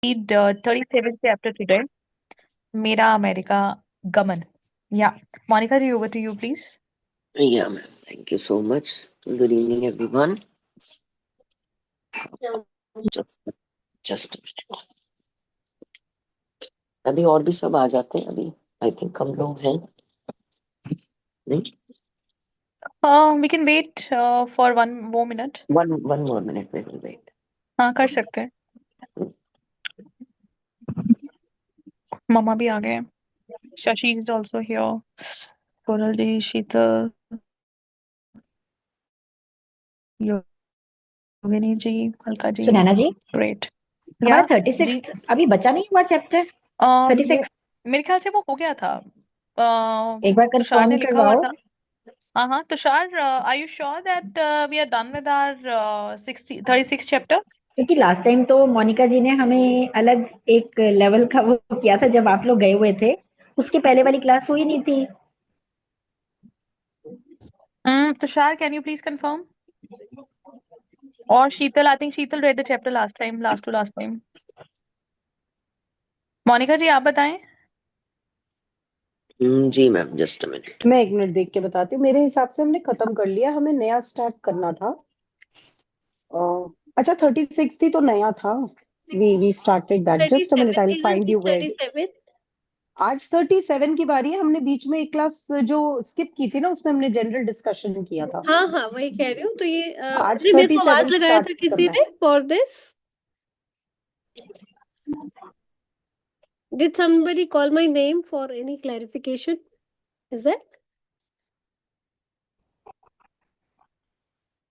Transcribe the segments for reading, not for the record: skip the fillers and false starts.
read 37th chapter today. Mera America Gaman. Yeah. Monica, over to you, please. Yeah, ma'am. Thank you so much. Good evening, everyone. Just, just a minute. अभी और भी सब आ जाते हैं अभी. I think कम लोग हैं नहीं. We can wait for one more minute. One more minute. We will wait. हाँ कर सकते हैं. मम्मा भी आ गए हैं. Shashi is also here. Koral ji, Sheetal, Yogini ji, Alka ji. Sunaina ji, Great. हमारा Yeah. 36 अभी बचा नहीं हुआ चैप्टर 36. मेरे ख्याल से वो हो गया था. एक बार तुषार ने कंफर्म लिखा हुआ करवाओ. था. हाँ Tushar, are you sure that we are done with our 36 chapter? क्योंकि लास्ट टाइम तो मोनिका जी ने हमें अलग एक लेवल का वो किया था जब आप लोग गए हुए थे. उसके पहले वाली क्लास हुई नहीं थी. Tushar, can you please confirm? Or Sheetal, I think Sheetal read the chapter last to last time. Monika जी आप बताएं. जी मैम, जस्ट अ मिनट. मैं 1 मिनट देख के बताती हूँ. मेरे हिसाब से हमने खत्म कर लिया. हमें नया स्टार्ट करना था. अच्छा 36 थी तो नया था. We started that. Just a minute, I will find you where. 37 आज 37 की बारी है. हमने बीच में एक क्लास जो स्किप की थी ना, उसमें हमने जनरल डिस्कशन किया था. हाँ हाँ वही कह रही हूँ. तो ये आज अरे मेरे को आवाज 37 लगाया था स्टार्ट किसी करना ने for this. Did somebody call my name for any clarification? Is that?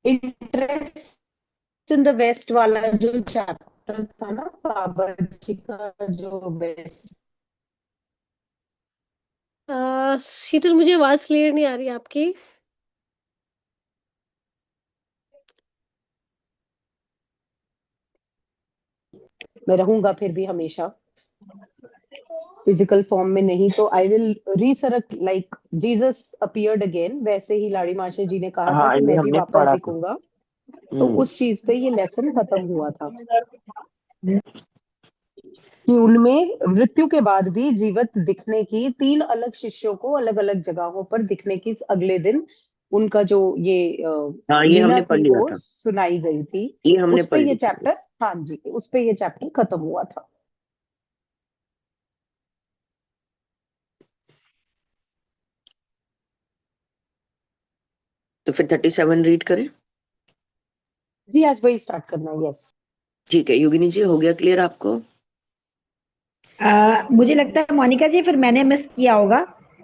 Interest in the waste वाला जो चैप्टर था ना, बाबा जी का जो वेस्ट. शीतल मुझे आवाज क्लियर नहीं आ रही आपकी. मैं रहूंगा फिर भी हमेशा फिजिकल फॉर्म में. नहीं तो I will resurrect like Jesus appeared again. वैसे ही लाड़ी माशे जी ने कहा था हाँ, कि ये मैं भी हमने वापस पढ़ा था. दिखूंगा. तो उस चीज पे ये लेसन खत्म हुआ था कि उनमें मृत्यु के बाद भी जीवित दिखने की 3 अलग शिष्यों को अलग अलग जगहों पर दिखने की अगले दिन उनका जो ये हाँ, ये लीला हमने पढ़ थी लिया वो था. सुनाई गई थी. ये हमने उस पे पढ़ ये ली थी. चैप्टर, हाँ जी, उस पे ये चैप्टर खत्म हुआ था. तो फिर 37 रीड करें. जी आज वही स्टार्ट करना है. यस ठीक है योगिनी जी, हो गया क्लियर आपको? मुझे लगता है मोनिका जी फिर मैंने मिस किया होगा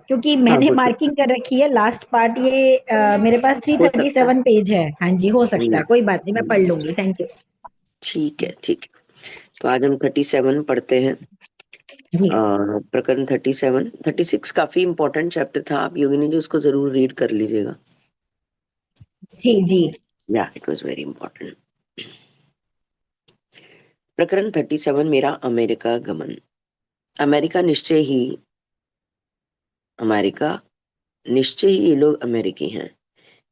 क्योंकि मैंने मार्किंग कर रखी है. लास्ट पार्ट ये मेरे पास 337 पेज है. हाँ जी हो सकता है. कोई बात नहीं, मैं पढ़ लूंगी. Thank you. ठीक है ठीक है. तो आज हम 37 पढ़ते हैं. जी प्रकरण 37. 36 काफी इंपॉर्टेंट चैप्टर था. आप योगिनी जी उसको जरूर रीड कर लीजिएगा. जी जी. या इट वाज वेरी इंपॉर्टेंट. प्रकरण 37. मेरा अमेरिका गमन. अमेरिका निश्चय ही ये लोग अमेरिकी हैं.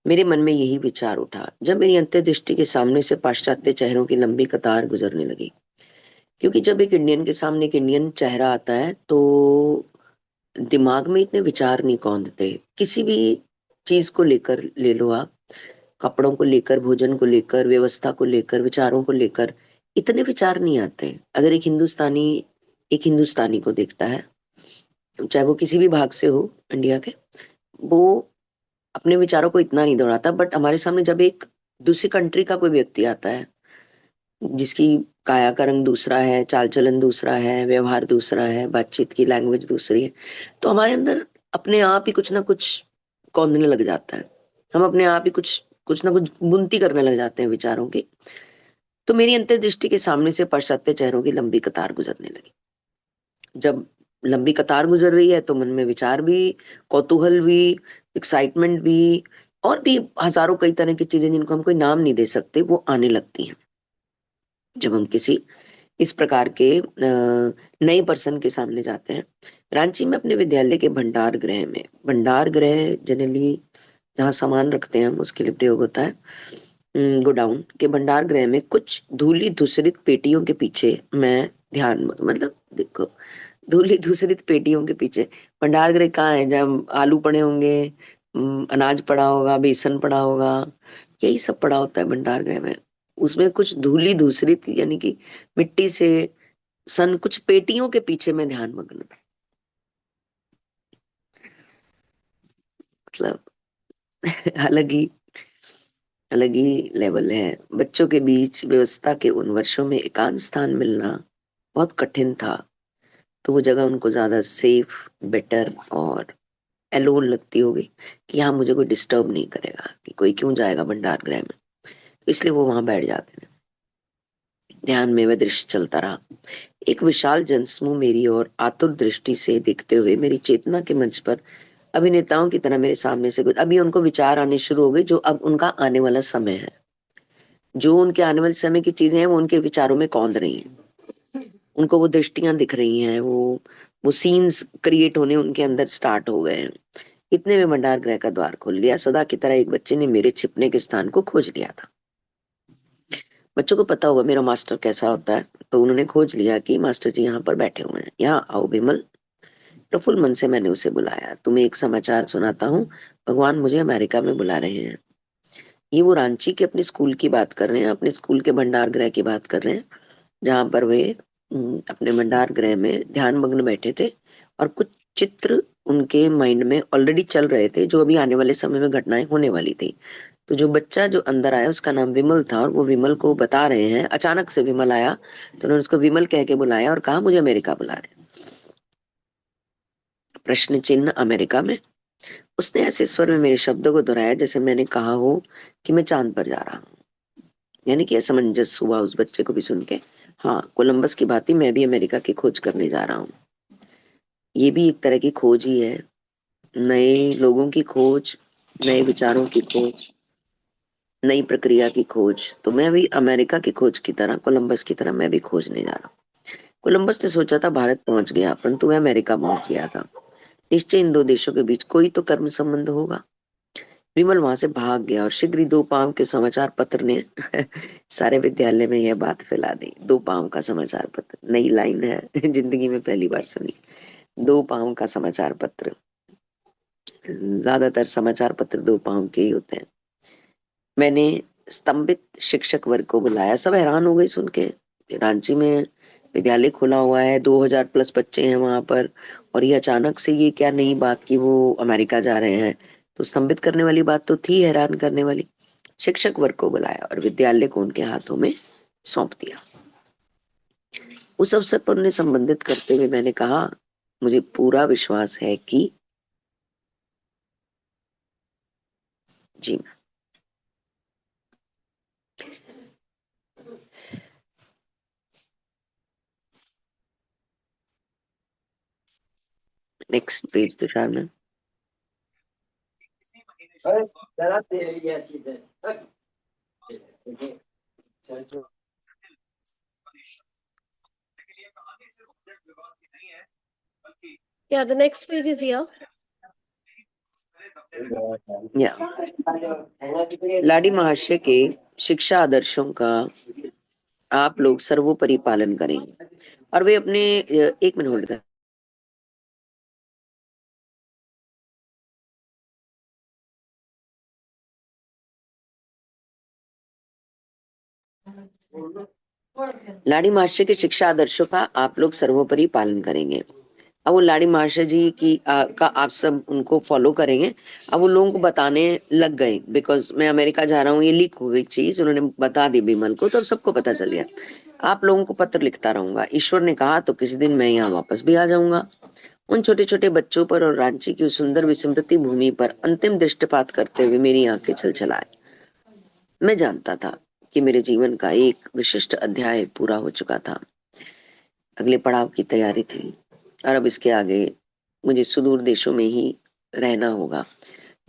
मेरे मन में यही विचार उठा जब मेरी अंतर्दृष्टि के सामने से पाश्चात्य चेहरों की लंबी कतार गुजरने लगी. क्योंकि जब एक इंडियन के सामने एक इंडियन चेहरा आता है तो दिमाग में इतने विचार नहीं कौंधते. किसी भी चीज को लेकर ले लो आप, कपड़ों को लेकर, भोजन को लेकर, व्यवस्था को लेकर, विचारों को लेकर इतने विचार नहीं आते. अगर एक हिंदुस्तानी को देखता है, चाहे वो किसी भी भाग से हो इंडिया के, वो अपने विचारों को इतना नहीं दौड़ाता. बट हमारे सामने जब एक दूसरी कंट्री का कोई व्यक्ति आता है जिसकी काया का रंग दूसरा है, चाल चलन दूसरा है, व्यवहार दूसरा है, बातचीत की लैंग्वेज दूसरी है, तो हमारे अंदर अपने आप ही कुछ ना कुछ कौंधने लग जाता है. हम अपने आप ही कुछ ना कुछ बुनती करने लग जाते हैं विचारों की. तो मेरी अंतर्दृष्टि के सामने से पाश्चात्य चेहरों की लंबी कतार गुजरने लगी. जब लंबी कतार गुजर रही है तो मन में विचार भी, कौतूहल भी, एक्साइटमेंट भी, और भी हजारों कई तरह की चीजें जिनको हम कोई नाम नहीं दे सकते, वो आने लगती हैं जब हम किसी इस प्रकार के नए पर्सन के सामने जाते हैं. रांची में अपने विद्यालय के भंडार गृह जनरली जहाँ सामान रखते हैं हम, उसके लिए प्रयोग होता है. गोडाउन के भंडार गृह में कुछ धूली धूसरित पेटियों के पीछे मैं ध्यान मतलब देखो, धूली दूसरी पेटियों के पीचे भंडार गृह कहाँ है जहाँ आलू पड़े होंगे, अनाज पड़ा होगा, बेसन पड़ा होगा, यही सब पड़ा होता है भंडार गृह में। उसमें कुछ धूली दूसरी थी, यानी कि मिट्टी से सन कुछ पेटियों के पीछे में ध्यान मग्न था। मतलब अलग ही लेवल है। बच्चों के बीच व्यवस्था के उन वर्षों में एकांत स्थान मिलना बहुत कठिन था, तो वो जगह उनको ज्यादा सेफ, बेटर और एलोन लगती होगी कि यहाँ मुझे कोई डिस्टर्ब नहीं करेगा, कि कोई क्यों जाएगा भंडार गृह में, तो इसलिए वो वहां बैठ जाते थे। ध्यान में वह दृश्य चलता रहा। एक विशाल जनसमूह मेरी ओर आतुर दृष्टि से देखते हुए मेरी चेतना के मंच पर अभिनेताओं की तरह मेरे सामने से अभी उनको विचार आने शुरू हो गए, जो अब उनका आने वाला समय है। जो उनके आने वाले समय की चीजें हैं वो उनके विचारों में कौंध रही हैं, उनको वो दृष्टियां दिख रही हैं, वो सीन्स क्रिएट होने उनके अंदर स्टार्ट हो गए हैं। इतने में भंडार गृह का द्वार खुल गया। सदा की तरह एक बच्चे ने मेरे छिपने के स्थान को खोज लिया था। बच्चों को पता होगा मेरा मास्टर कैसा होता है, तो उन्होंने खोज लिया कि मास्टर जी यहाँ पर बैठे हुए हैं। यहाँ आओ विमल। प्रफुल्ल मन से मैंने उसे बुलाया। तुम्हें एक समाचार सुनाता हूँ, भगवान मुझे अमेरिका में बुला रहे हैं। ये वो रांची के अपने स्कूल की बात कर रहे हैं, अपने स्कूल के भंडार गृह की बात कर रहे हैं, जहां पर वे अपने भंडार गृह में ध्यान मग्न बैठे थे, और कुछ चित्र उनके माइंड में ऑलरेडी चल रहे थे, जो अभी आने वाले समय में घटनाएं होने वाली थी। तो जो बच्चा जो अंदर आया उसका नाम विमल था, और वो विमल को बता रहे हैं। अचानक से विमल आया तो उन्होंने उसको विमल कह के बुलाया और कहा मुझे अमेरिका बुला रहे हैं। प्रश्न चिन्ह अमेरिका में। उसने ऐसे स्वर में मेरे शब्दों को दोहराया जैसे मैंने कहा हो कि मैं चांद पर जा रहा हूँ। यानी कि असमंजस हुआ उस बच्चे को भी सुन के। हाँ, कोलंबस की भांति मैं भी अमेरिका की खोज करने जा रहा हूँ। ये भी एक तरह की खोज ही है, नए लोगों की खोज, नए विचारों की खोज, नई प्रक्रिया की खोज। तो मैं भी अमेरिका की खोज की तरह, कोलंबस की तरह मैं भी खोजने जा रहा हूँ। कोलंबस ने सोचा था भारत पहुंच गया, परंतु मैं अमेरिका पहुंच गया था। निश्चय इन दो देशों के बीच कोई तो कर्म संबंध होगा। विमल वहां से भाग गया और शीघ्र ही 2 पाँव के समाचार पत्र ने सारे विद्यालय में यह बात फैला दी। 2 पाँव का समाचार पत्र, नई लाइन है, जिंदगी में पहली बार सुनी। 2 पाँव का समाचार पत्र। ज्यादातर समाचार पत्र 2 पाँव के ही होते हैं। मैंने स्तंभित शिक्षक वर्ग को बुलाया। सब हैरान हो गए सुन के। रांची में विद्यालय खुला हुआ है, 2000 प्लस बच्चे हैं वहां पर, और ये अचानक से ये क्या नई बात कि वो अमेरिका जा रहे हैं। तो स्तंभित करने वाली बात तो थी, हैरान करने वाली। शिक्षक वर्ग को बुलाया और विद्यालय को उनके हाथों में सौंप दिया। उस अवसर पर उन्हें संबंधित करते हुए मैंने कहा, मुझे पूरा विश्वास है कि जी। नेक्स्ट पेज तुषार में। Yeah, the next page is here. लाडी महाशय के शिक्षा आदर्शों का आप लोग सर्वोपरि पालन करेंगे, और वे अपने 1 मिनट होल्ड कर। लाडी महाशय के शिक्षा आदर्शों का आप लोग सर्वोपरि पालन करेंगे। अब वो लाडी महाशय जी की का आप सब उनको फॉलो करेंगे। अब वो लोगों को बताने लग गए, बिकॉज मैं अमेरिका जा रहा हूँ, ये लीक हो गई चीज, उन्होंने बता दी विमल को, तो अब सबको पता चल गया। आप लोगों को पत्र लिखता रहूंगा, ईश्वर ने कहा तो किसी दिन मैं यहाँ वापस भी आ जाऊंगा। उन छोटे छोटे बच्चों पर और रांची की उस सुंदर विस्मृति भूमि पर अंतिम दृष्टिपात करते हुए मेरी आंखें छलछलाए। मैं जानता था कि मेरे जीवन का एक विशिष्ट अध्याय पूरा हो चुका था। अगले पड़ाव की तैयारी थी, और अब इसके आगे मुझे सुदूर देशों में ही रहना होगा।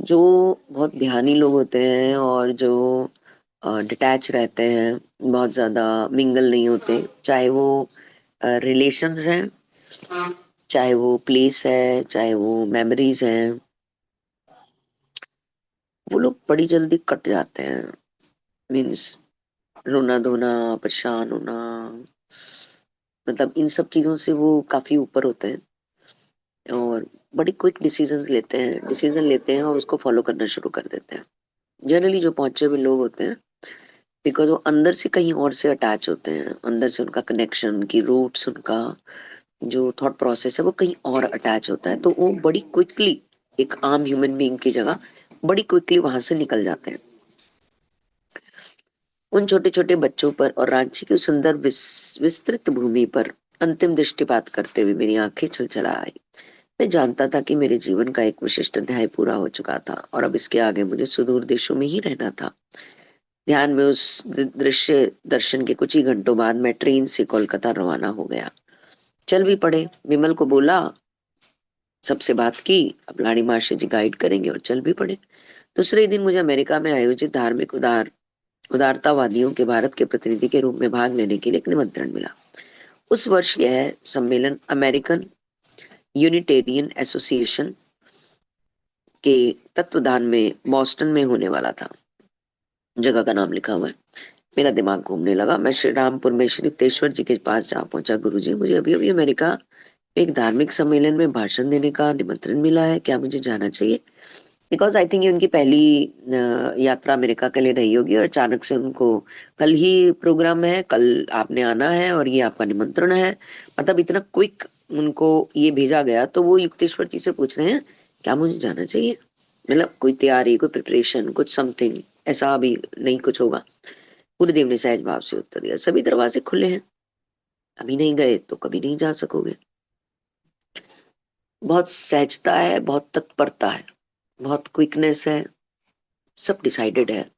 जो बहुत ध्यानी लोग होते हैं और जो डिटैच रहते हैं, बहुत ज्यादा मिंगल नहीं होते, चाहे वो रिलेशंस हैं, चाहे वो प्लेस है, चाहे वो मेमोरीज हैं, वो लोग बड़ी जल्दी कट जाते हैं। मीन्स रोना धोना, परेशान होना, मतलब इन सब चीजों से वो काफी ऊपर होते हैं और बड़ी क्विक डिसीजन लेते हैं और उसको फॉलो करना शुरू कर देते हैं। जनरली जो पहुंचे हुए लोग होते हैं, बिकॉज वो अंदर से कहीं और से अटैच होते हैं, अंदर से उनका कनेक्शन, उनकी रूट्स, उनका जो थॉट प्रोसेस है वो कहीं और अटैच होता है, तो वो बड़ी क्विकली एक आम ह्यूमन बीइंग की जगह बड़ी क्विकली वहां से निकल जाते हैं। उन छोटे छोटे बच्चों पर और रांची की उस सुंदर विस्तृत भूमि पर अंतिम दृष्टिपात करते हुए मेरी आंखें छलछला आई। मैं जानता था कि मेरे जीवन का एक विशिष्ट अध्याय पूरा हो चुका था और अब इसके आगे मुझे सुदूर देशों में ही रहना था। ध्यान में उस दृश्य दर्शन के कुछ ही घंटों बाद मैं ट्रेन से कोलकाता रवाना हो गया। चल भी पड़े, विमल को बोला, सबसे बात की, अब लाड़ी मास्टर जी गाइड करेंगे और चल भी पड़े। दूसरे ही दिन मुझे अमेरिका में आयोजित धार्मिक उदारतावादियों के भारत के प्रतिनिधि के रूप में भाग लेने के लिए एक निमंत्रण मिला। उस वर्ष यह सम्मेलन अमेरिकन यूनिटेरियन एसोसिएशन के तत्वदान में बॉस्टन में होने वाला था। जगह का नाम लिखा हुआ है। मेरा दिमाग घूमने लगा। मैं श्री रामपुर में श्री युक्तेश्वर जी के पास जा पहुंचा। गुरुजी, मुझे अभी अभी अमेरिका में एक धार्मिक सम्मेलन में भाषण देने का निमंत्रण मिला है, क्या मुझे जाना चाहिए? बिकॉज आई थिंक ये उनकी पहली यात्रा अमेरिका के लिए रही होगी और अचानक से उनको कल ही प्रोग्राम है, कल आपने आना है और ये आपका निमंत्रण है, मतलब इतना क्विक उनको ये भेजा गया। तो वो युक्तेश्वर जी से पूछ रहे हैं क्या मुझे जाना चाहिए, मतलब कोई तैयारी, कोई प्रिपरेशन, कुछ समथिंग ऐसा अभी नहीं कुछ होगा? गुरुदेव ने सहज भाव से उत्तर दिया, सभी दरवाजे खुले हैं, अभी नहीं गए तो कभी नहीं जा सकोगे। बहुत सहजता है, बहुत तत्परता है, बहुत क्विकनेस है, सब डिसाइडेड है।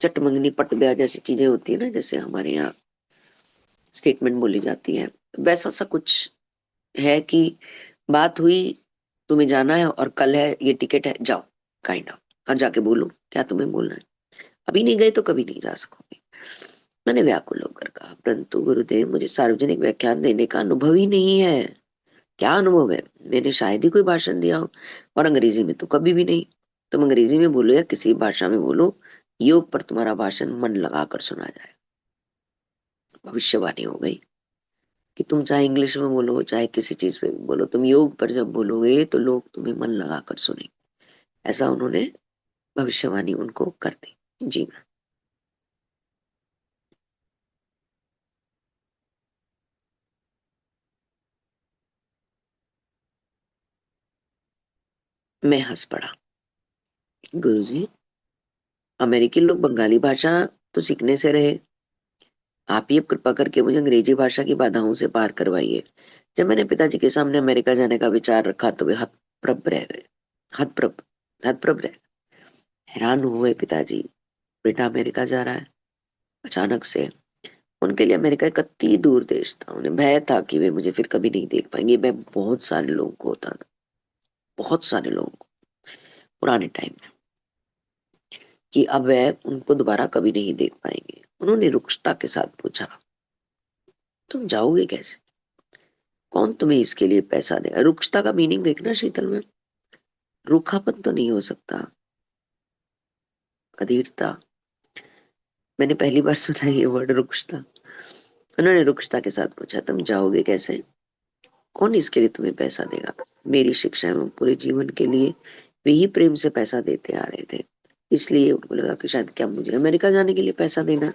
चट मंगनी पट ब्याह जैसी चीजें होती है ना, जैसे हमारे यहाँ स्टेटमेंट बोली जाती है, वैसा सा कुछ है कि बात हुई, तुम्हें जाना है और कल है, ये टिकट है, जाओ काइंड ऑफ, और जाके बोलो क्या तुम्हें बोलना है, अभी नहीं गए तो कभी नहीं जा सकोगे। मैंने व्याकुल होकर कहा, परंतु गुरुदेव मुझे सार्वजनिक व्याख्यान देने का अनुभव ही नहीं है। क्या अनुभव है? मैंने शायद ही कोई भाषण दिया हो, और अंग्रेजी में तो कभी भी नहीं। तुम अंग्रेजी में बोलो या किसी भाषा में बोलो, योग पर तुम्हारा भाषण मन लगाकर सुना जाए। भविष्यवाणी हो गई कि तुम चाहे इंग्लिश में बोलो चाहे किसी चीज पे भी बोलो, तुम योग पर जब बोलोगे तो लोग तुम्हें मन लगाकर सुनेंगे। ऐसा उन्होंने भविष्यवाणी उनको कर दी। जी मैं हंस पड़ा। गुरुजी, अमेरिकी लोग बंगाली भाषा तो सीखने से रहे, आप ही अब कृपा करके मुझे अंग्रेजी भाषा की बाधाओं से पार करवाइए। जब मैंने पिताजी के सामने अमेरिका जाने का विचार रखा तो वे हतप्रभ रह गए। हतप्रभ हतप्रभ रह हैरान हुए पिताजी, बेटा अमेरिका जा रहा है? अचानक से उनके लिए अमेरिका एक अति दूर देश था। उन्हें भय था कि वे मुझे फिर कभी नहीं देख पाएंगे। मैं बहुत सारे लोगों को होता था, बहुत सारे लोगों को पुराने टाइम में, कि अब वह उनको दोबारा कभी नहीं देख पाएंगे। उन्होंने रुक्षता के साथ पूछा, तुम जाओगे कैसे? कौन तुम्हें इसके लिए पैसा देगा? रुक्षता का मीनिंग देखना शीतल में, रूखापन तो नहीं हो सकता, अधीरता। मैंने पहली बार सुना ये वर्ड रुक्षता। उन्होंने रुक्षता के साथ पूछा, तुम जाओगे कैसे? कौन इसके लिए तुम्हें पैसा देगा? मेरी शिक्षा एवं पूरे जीवन के लिए वे ही प्रेम से पैसा देते आ रहे थे, इसलिए उनको लगा कि शायद क्या मुझे अमेरिका जाने के लिए पैसा देना है?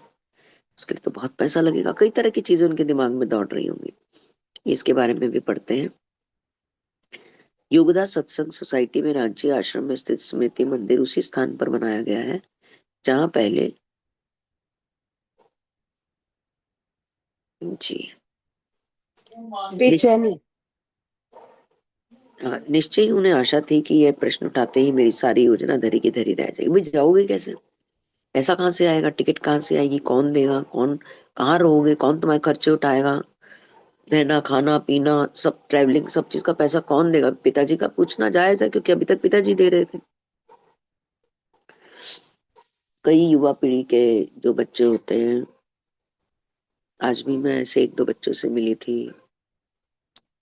उसके लिए तो बहुत पैसा लगेगा। कई तरह की चीजें उनके दिमाग में दौड़ रही होंगी। इसके बारे में भी पढ़ते हैं। योगदा सत्संग सोसाइटी में रांची आश्रम में स्थित स्मृति मंदिर उसी स्थान पर बनाया गया है जहां पहले जी बेचैनी। निश्चय ही उन्हें आशा थी कि यह प्रश्न उठाते ही मेरी सारी योजना धरी की धरी रह जाएगी। भाई जाओगे कैसे? पैसा कहाँ से आएगा? टिकट कहाँ से आएगी? कौन देगा? कौन, कहाँ रहोगे? कौन तुम्हारे खर्चे उठाएगा? रहना खाना पीना सब, ट्रैवलिंग, सब चीज का पैसा कौन देगा? पिताजी का पूछना जायज है क्योंकि अभी तक पिताजी दे रहे थे। कई युवा पीढ़ी के जो बच्चे होते हैं, आज भी मैं ऐसे एक दो बच्चों से मिली थी,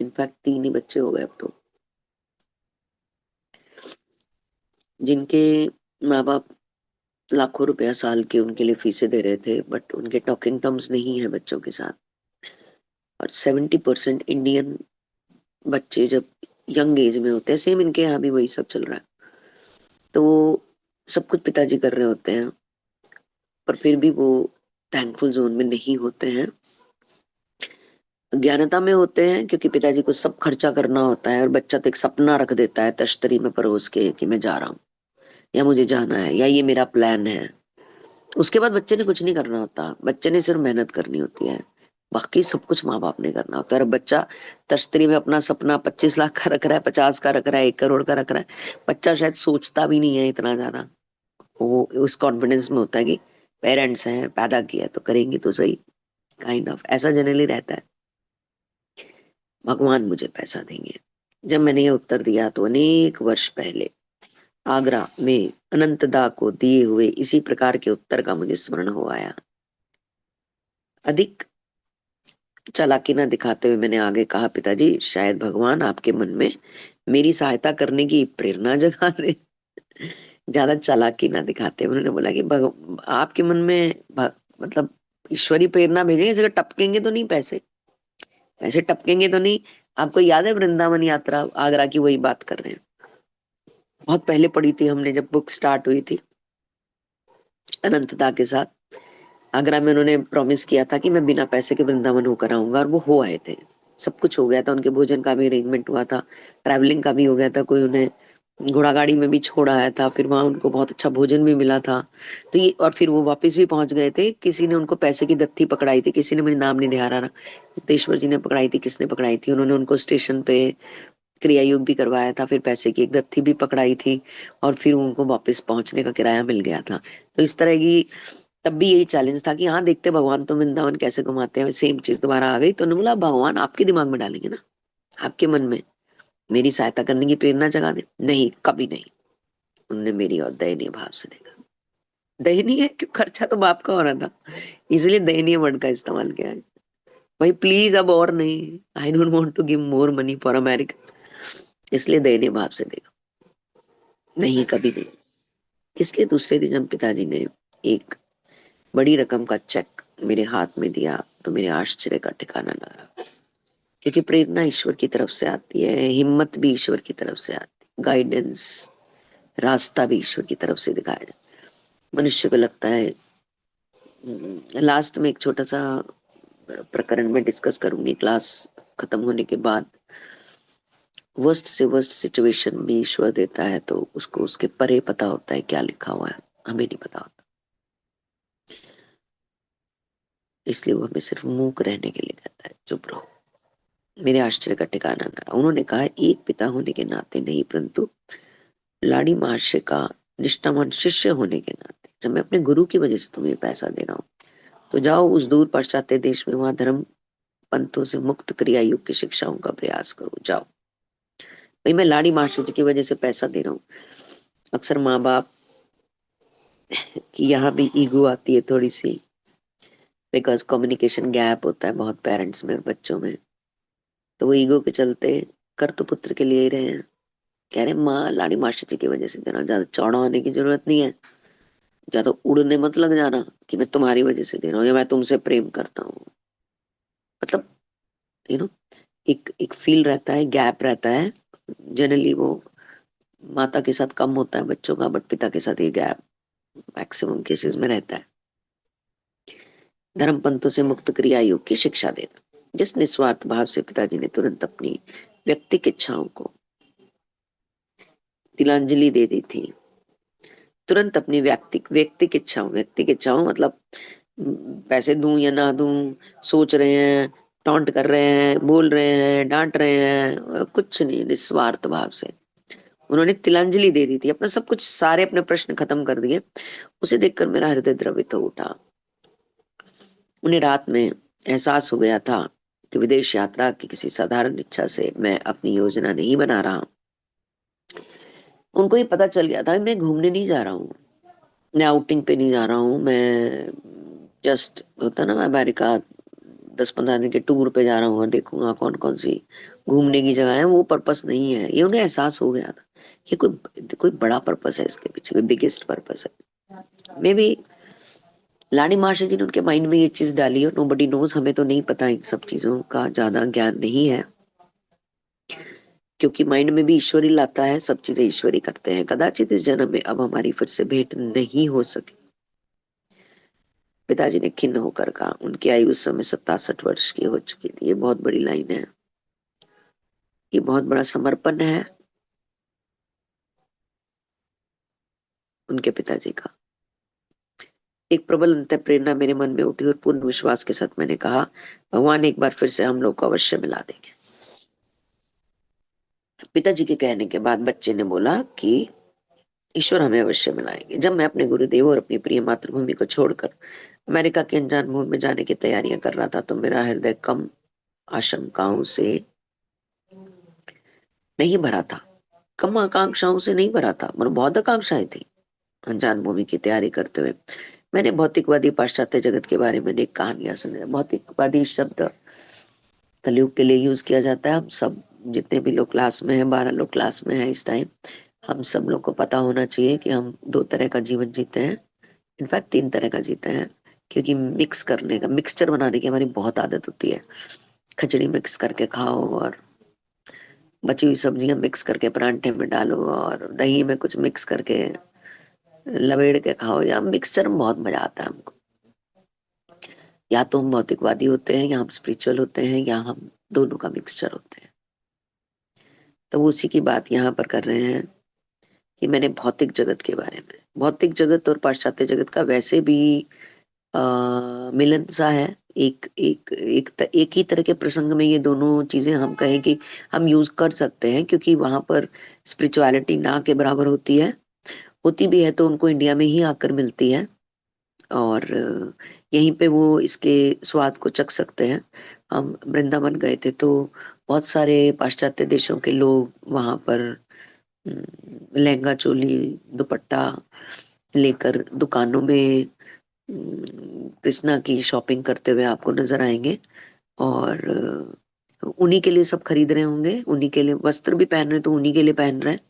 इनफैक्ट 3 ही बच्चे हो गए अब तो, जिनके माँ बाप लाखों रुपया साल के उनके लिए फीसें दे रहे थे, बट उनके टॉकिंग टर्म्स नहीं है बच्चों के साथ। और 70% इंडियन बच्चे जब यंग एज में होते हैं, सेम इनके यहाँ भी वही सब चल रहा है, तो सब कुछ पिताजी कर रहे होते हैं, पर फिर भी वो थैंकफुल जोन में नहीं होते हैं, ज्ञानता में होते हैं, क्योंकि पिताजी को सब खर्चा करना होता है और बच्चा तो एक सपना रख देता है तश्तरी में परोस के कि मैं जा रहा हूँ या मुझे जाना है या ये मेरा प्लान है। उसके बाद बच्चे ने कुछ नहीं करना होता, बच्चे ने सिर्फ मेहनत करनी होती है, बाकी सब कुछ माँ बाप ने करना होता है। और बच्चा तश्तरी में अपना सपना 25 लाख का रख रहा है, 50 का रख रहा है, 1 करोड़ का रख रहा है, बच्चा शायद सोचता भी नहीं है इतना ज्यादा, वो उस कॉन्फिडेंस में होता है कि पेरेंट्स हैं, पैदा किया तो करेंगे तो सही, काइंड ऑफ ऐसा जनरली रहता है। भगवान मुझे पैसा देंगे। जब मैंने ये उत्तर दिया तो अनेक वर्ष पहले आगरा में अनंतदा को दिए हुए इसी प्रकार के उत्तर का मुझे स्मरण हो आया। अधिक चालाकी न दिखाते हुए मैंने आगे कहा, पिताजी शायद भगवान आपके मन में मेरी सहायता करने की प्रेरणा जगा दे। ज्यादा चालाकी ना दिखाते, उन्होंने बोला कि आपके मन में मतलब ईश्वरी प्रेरणा भेजेंगे, जगह टपकेंगे तो नहीं पैसे, पैसे टपकेंगे तो नहीं। आपको याद है वृंदावन यात्रा आगरा की, वही बात कर रहे हैं, बहुत पहले पढ़ी थी हमने जब बुक स्टार्ट हुई थी अनंतदा के साथ। आगरा में उन्होंने प्रॉमिस किया था कि मैं बिना पैसे के वृंदावन होकर आऊंगा, और वो हो आए थे, सब कुछ हो गया था, उनके भोजन का भी अरेंजमेंट हुआ था, ट्रैवलिंग का भी हो गया था, कोई उन्हें घोड़ा गाड़ी में भी छोड़ आया था, फिर वहां उनको बहुत अच्छा भोजन भी मिला था। तो ये, और फिर वो वापस भी पहुंच गए थे। किसी ने उनको पैसे की दत्ती पकड़ाई थी, किसी ने, मुझे नाम नहीं ध्यान आ रहा, मुक्तेश्वर जी ने पकड़ाई थी, किसने पकड़ाई थी, उन्होंने उनको स्टेशन पे क्रिया योग भी करवाया था, फिर पैसे की एक दत्ती भी पकड़ाई थी, और फिर उनको वापस पहुंचने का किराया मिल गया था। तो इस तरह की, तब भी यही चैलेंज था कि हाँ देखते भगवान तो वृंदावन कैसे घुमाते हैं, सेम चीज दोबारा आ गई। तो उन्होंने बोला भगवान आपके दिमाग में डालेंगे ना, आपके मन में मेरी सहायता करने की प्रेरणा जगा दे। नहीं, कभी नहीं। उनने मेरी और दयनीय भाव से देखा। दयनीय क्यों, खर्चा तो बाप का हो रहा था, इसलिए दयनीय वर्ड का इस्तेमाल किया है। भाई प्लीज अब और नहीं, I don't want to give more money for America, इसलिए दयनीय भाव से देखा। नहीं, कभी नहीं। इसलिए दूसरे दिन जब पिताजी ने एक बड़ी रकम का चेक मेरे हाथ में दिया तो मेरे आश्चर्य का ठिकाना न रहा, क्योंकि प्रेरणा ईश्वर की तरफ से आती है, हिम्मत भी ईश्वर की तरफ से आती है, गाइडेंस, रास्ता भी ईश्वर की तरफ से दिखाया जाए। मनुष्य को लगता है, लास्ट में एक छोटा सा प्रकरण में डिस्कस करूंगी क्लास खत्म होने के बाद। वर्स्ट से वर्स्ट सिचुएशन भी ईश्वर देता है तो उसको उसके परे पता होता है क्या लिखा हुआ है, हमें नहीं पता होता, इसलिए वो हमें सिर्फ मूक रहने के लिए कहता है, चुप रहो। मेरे आश्चर्य का ठिकाना ना रहा। उन्होंने कहा एक पिता होने के नाते नहीं, परंतु लाड़ी महाशय का निष्ठावान शिष्य होने के नाते, जब मैं अपने गुरु की वजह से तुम्हें पैसा दे रहा हूँ तो जाओ उस दूर पाश्चात्य देश में, वहां धर्म पंथों से मुक्त क्रिया युग की शिक्षाओं का प्रयास करो, जाओ। भाई मैं लाड़ी महाशय जी की वजह से पैसा दे रहा हूँ। अक्सर माँ बाप की यहाँ भी ईगो आती है थोड़ी सी, बिकॉज कम्युनिकेशन गैप होता है बहुत पेरेंट्स में और बच्चों में, तो वो ईगो के चलते कर तो पुत्र के लिए ही रहे हैं, कह रहे माँ लाड़ी मास्टर जी की वजह से देना, ज्यादा चौड़ा होने की जरूरत नहीं है, ज्यादा उड़ने मत लग जाना कि मैं तुम्हारी वजह से दे रहा हूँ या मैं तुमसे प्रेम करता हूँ। मतलब यू नो एक एक फील रहता है, गैप रहता है। जनरली वो माता के साथ कम होता है बच्चों का, बट पिता के साथ ये गैप मैक्सिमम केसेस में रहता है। धर्म पंथों से मुक्त क्रिया योग की शिक्षा देना, जिस निस्वार्थ भाव से पिताजी ने तुरंत अपनी व्यक्तिगत इच्छाओं को तिलांजलि दे दी थी, तुरंत अपनी व्यक्तिगत इच्छाओं मतलब पैसे दूं या ना दूं, सोच रहे हैं, टॉन्ट कर रहे हैं, बोल रहे हैं, डांट रहे हैं, कुछ नहीं, निस्वार्थ भाव से उन्होंने तिलांजलि दे दी थी, अपना सब कुछ, सारे अपने प्रश्न खत्म कर दिए। उसे देखकर मेरा हृदय द्रवित हो उठा। उन्हें रात में एहसास हो गया था कि विदेश यात्रा की किसी साधारण इच्छा से मैं अपनी योजना नहीं बना रहा। उनको ये पता चल गया था मैं घूमने नहीं जा रहा हूँ, मैं आउटिंग पे नहीं जा रहा हूँ, मैं जस्ट होता ना, मैं अमेरिका 10-15 दिन के टूर पे जा रहा हूँ और देखूंगा कौन कौन सी घूमने की जगह है, वो पर्पस नहीं है। ये उन्हें एहसास हो गया था कि कोई बड़ा पर्पस है इसके पीछे, कोई बिगेस्ट पर्पस है। मे बी लाडी महाशय जी ने उनके माइंड में ये चीज डाली है, नोबडी नोज, हमें तो नहीं पता, इन सब चीजों का ज्यादा ज्ञान नहीं है, क्योंकि माइंड में भी ईश्वरी लाता है, सब चीजें ईश्वरी करते हैं। कदाचित इस जन्म में अब हमारी फिर से भेंट नहीं हो सकी। पिताजी ने खिन्न होकर कहा। उनकी आयु उस समय 67 वर्ष की हो चुकी थी। ये बहुत बड़ी लाइन है, ये बहुत बड़ा समर्पण है उनके पिताजी का। एक प्रबल अंत प्रेरणा मेरे मन में उठी और पूर्ण विश्वास के साथ मैंने कहा, भगवान एक बार फिर से हम लोग को अवश्य मिला देंगे। पिताजी के कहने के बाद बच्चे ने बोला कि ईश्वर हमें अवश्य मिलाएंगे। जब मैं अपने गुरुदेव और अपनी प्रिय मातृभूमि को छोड़कर अमेरिका की अनजान भूमि में जाने की तैयारियां कर रहा था, तो मेरा हृदय कम आशंकाओं से नहीं भरा था, कम आकांक्षाओं से नहीं भरा था, मतलब बहुत आकांक्षाएं थी। अनजान भूमि की तैयारी करते हुए मैंने भौतिकवादी पाश्चात्य जगत के बारे में अनेक कहानियां सुनी। भौतिकवादी शब्द कलयुग के लिए यूज किया जाता है। हम सब जितने भी लोग क्लास में हैं, 12 लोग क्लास में हैं इस टाइम, हम सब लोग को पता होना चाहिए कि हम 2 तरह का जीवन जीते हैं, इनफैक्ट 3 तरह का जीते हैं, क्योंकि मिक्स करने का, मिक्सचर बनाने की हमारी बहुत आदत होती है। खिचड़ी मिक्स करके खाओ, और बची हुई सब्जियां मिक्स करके परांठे में डालो, और दही में कुछ मिक्स करके लपेट के खाओ, या मिक्सचर में बहुत मजा आता है हमको। या तो हम भौतिकवादी होते हैं, या हम स्पिरिचुअल होते हैं, या हम दोनों का मिक्सचर होते हैं। तो वो उसी की बात यहाँ पर कर रहे हैं कि मैंने भौतिक जगत के बारे में, भौतिक जगत और पाश्चात्य जगत का वैसे भी मिलन सा है। एक ही तरह के प्रसंग में ये दोनों चीजें हम कहें कि हम यूज कर सकते हैं, क्योंकि वहां पर स्पिरिचुअलिटी ना के बराबर होती है, होती भी है तो उनको इंडिया में ही आकर मिलती है, और यहीं पे वो इसके स्वाद को चख सकते हैं। हम वृंदावन गए थे तो बहुत सारे पाश्चात्य देशों के लोग वहां पर लहंगा चोली दुपट्टा लेकर दुकानों में कृष्णा की शॉपिंग करते हुए आपको नजर आएंगे, और उन्हीं के लिए सब खरीद रहे होंगे, उन्हीं के लिए वस्त्र भी पहन रहे, तो उन्हीं के लिए पहन रहे हैं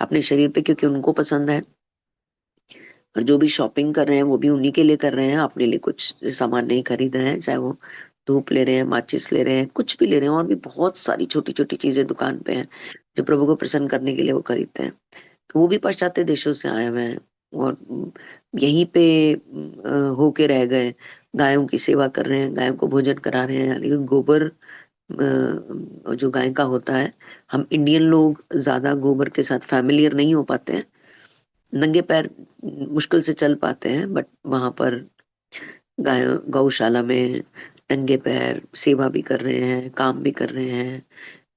अपने शरीर पे, क्योंकि उनको पसंद है। और जो भी शॉपिंग कर रहे हैं वो भी उन्हीं के लिए कर रहे हैं, अपने लिए कुछ सामान नहीं खरीद रहे हैं, चाहे वो धूप ले रहे हैं, माचिस ले रहे हैं, कुछ भी ले रहे हैं, और भी बहुत सारी छोटी छोटी चीजें दुकान पे हैं जो प्रभु को प्रसन्न करने के लिए वो खरीदते हैं। तो वो भी पाश्चात्य देशों से आए हुए हैं, और यहीं पे होके रह गए, गायों की सेवा कर रहे हैं, गायों को भोजन करा रहे हैं। लेकिन गोबर जो गाय का होता है, हम इंडियन लोग ज्यादा गोबर के साथ फैमिलियर नहीं हो पाते हैं, नंगे पैर मुश्किल से चल पाते हैं, बट वहां पर गाय गौशाला में नंगे पैर सेवा भी कर रहे हैं, काम भी कर रहे हैं,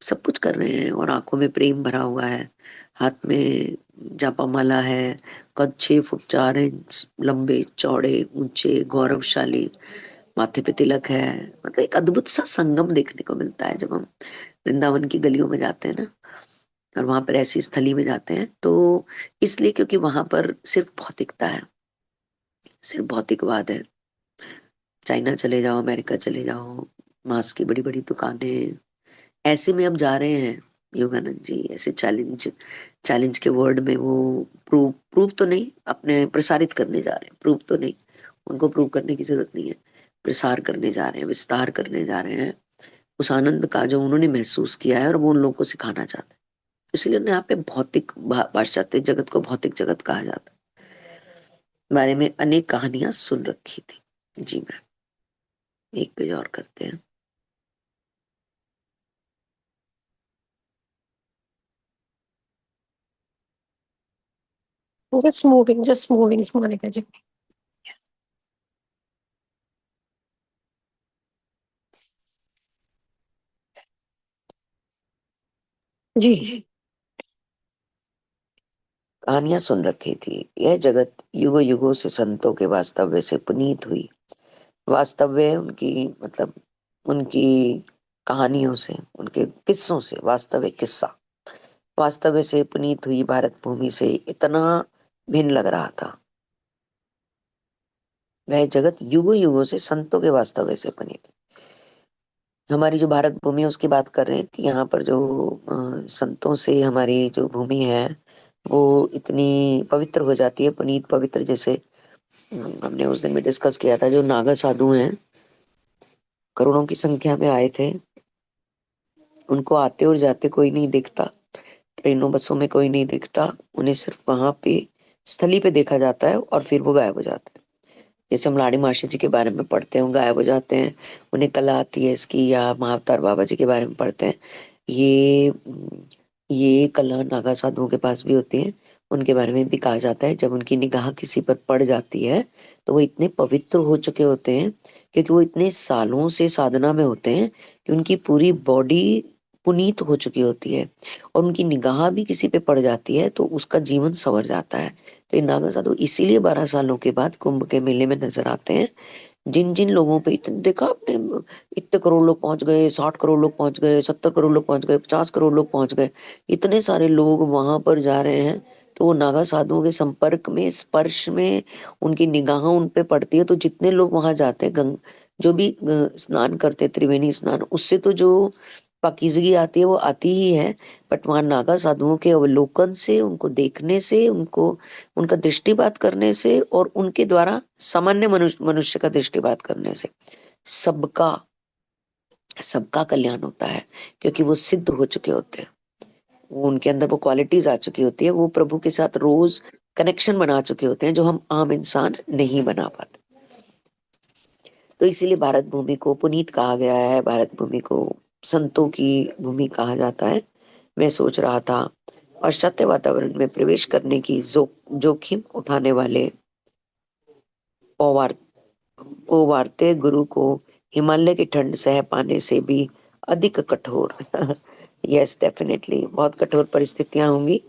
सब कुछ कर रहे हैं, और आंखों में प्रेम भरा हुआ है, हाथ में जापा माला है, कद 6 फुट 4 इंच, लंबे चौड़े ऊंचे गौरवशाली, माथे पे तिलक है। मतलब एक अद्भुत सा संगम देखने को मिलता है जब हम वृंदावन की गलियों में जाते हैं ना, और वहां पर ऐसी स्थली में जाते हैं, तो इसलिए क्योंकि वहां पर सिर्फ भौतिकता है, सिर्फ भौतिकवाद है। चाइना चले जाओ, अमेरिका चले जाओ, मांस की बड़ी बड़ी दुकानें, ऐसे में अब जा रहे हैं योगानंद जी, ऐसे चैलेंज चैलेंज के वर्ड में वो प्रूव तो नहीं, अपने प्रसारित करने जा रहे हैं, प्रूव तो नहीं, उनको प्रूव करने की जरूरत नहीं है, प्रसार करने जा रहे हैं, विस्तार करने जा रहे हैं उस आनंद का जो उन्होंने महसूस किया है, और वो उन लोगों को सिखाना चाहते हैं। इसलिए उन्होंने यहाँ पे भौतिक पाश्चात्य जगत को भौतिक जगत कहा जाता है। बारे में अनेक कहानियां सुन रखी थी जी। मैं एक पेज और करते हैं। just moving, Monica ji. जी। कहानियां सुन रखी थी। यह जगत युगों युगों से संतों के वास्तव्य से पुनीत हुई। वास्तव्य उनकी मतलब उनकी कहानियों से, उनके किस्सों से, वास्तविक किस्सा, वास्तव्य से पुनीत हुई भारत भूमि से इतना भिन्न लग रहा था। वह जगत युगों युगों से संतों के वास्तव्य से पुनीत। हमारी जो भारत भूमि है उसकी बात कर रहे हैं कि यहाँ पर जो संतों से हमारी जो भूमि है वो इतनी पवित्र हो जाती है, पुनीत पवित्र, जैसे हमने उस दिन भी डिस्कस किया था, जो नागा साधु हैं करोड़ों की संख्या में आए थे, उनको आते और जाते कोई नहीं दिखता, ट्रेनों बसों में कोई नहीं दिखता, उन्हें सिर्फ वहां पे स्थली पे देखा जाता है और फिर वो गायब हो जाते हैं। जैसे हम लाड़ी मास्टर जी के बारे में पढ़ते हैं, वो गायब हो जाते हैं, उन्हें कला आती है इसकी, या महाअवतार बाबा जी के बारे में पढ़ते हैं, ये ये कला नागा साधुओं के पास भी होती है। उनके बारे में भी कहा जाता है, जब उनकी निगाह किसी पर पड़ जाती है तो वो इतने पवित्र हो चुके होते हैं, क्योंकि वो इतने सालों से साधना में होते हैं कि उनकी पूरी बॉडी पुनीत हो चुकी होती है, और उनकी निगाह भी किसी पे पड़ जाती है तो उसका जीवन संवर जाता है। तो ये नागा साधु इसीलिए 12 सालों के बाद कुंभ के मेले में नजर आते हैं। जिन जिन लोगों पे इतने देखा आपने, इतने करोड़ लोग पहुंच गए, 60 करोड़ लोग पहुंच गए, 70 करोड़ लोग पहुंच गए, 50 करोड़ लोग पहुंच गए, इतने सारे लोग वहां पर जा रहे हैं, तो वो नागा साधुओं के संपर्क में, स्पर्श में, उनकी निगाह उन पे पड़ती है। तो जितने लोग वहां जाते हैं, जो भी स्नान करते हैं, त्रिवेणी स्नान, उससे तो जो पाकीज़गी आती है वो आती ही है, बट वहां नागा साधुओं के अवलोकन से, उनको देखने से, उनको उनका दृष्टिपात करने से, और उनके द्वारा सामान्य मनुष्य मनुष्य का दृष्टिपात करने से सबका सबका कल्याण होता है, क्योंकि वो सिद्ध हो चुके होते हैं, वो उनके अंदर वो क्वालिटीज आ चुकी होती है, वो प्रभु के साथ रोज कनेक्शन बना चुके होते हैं, जो हम आम इंसान नहीं बना पाते। तो इसीलिए भारत भूमि को पुनीत कहा गया है, भारत भूमि को संतों की भूमि कहा जाता है। मैं सोच रहा था, पाश्चात्य वातावरण में प्रवेश करने की जोखिम उठाने वाले पौवार पौवार्ते गुरु को हिमालय की ठंड सह पाने से भी अधिक कठोर यस डेफिनेटली बहुत कठोर परिस्थितियां होंगी।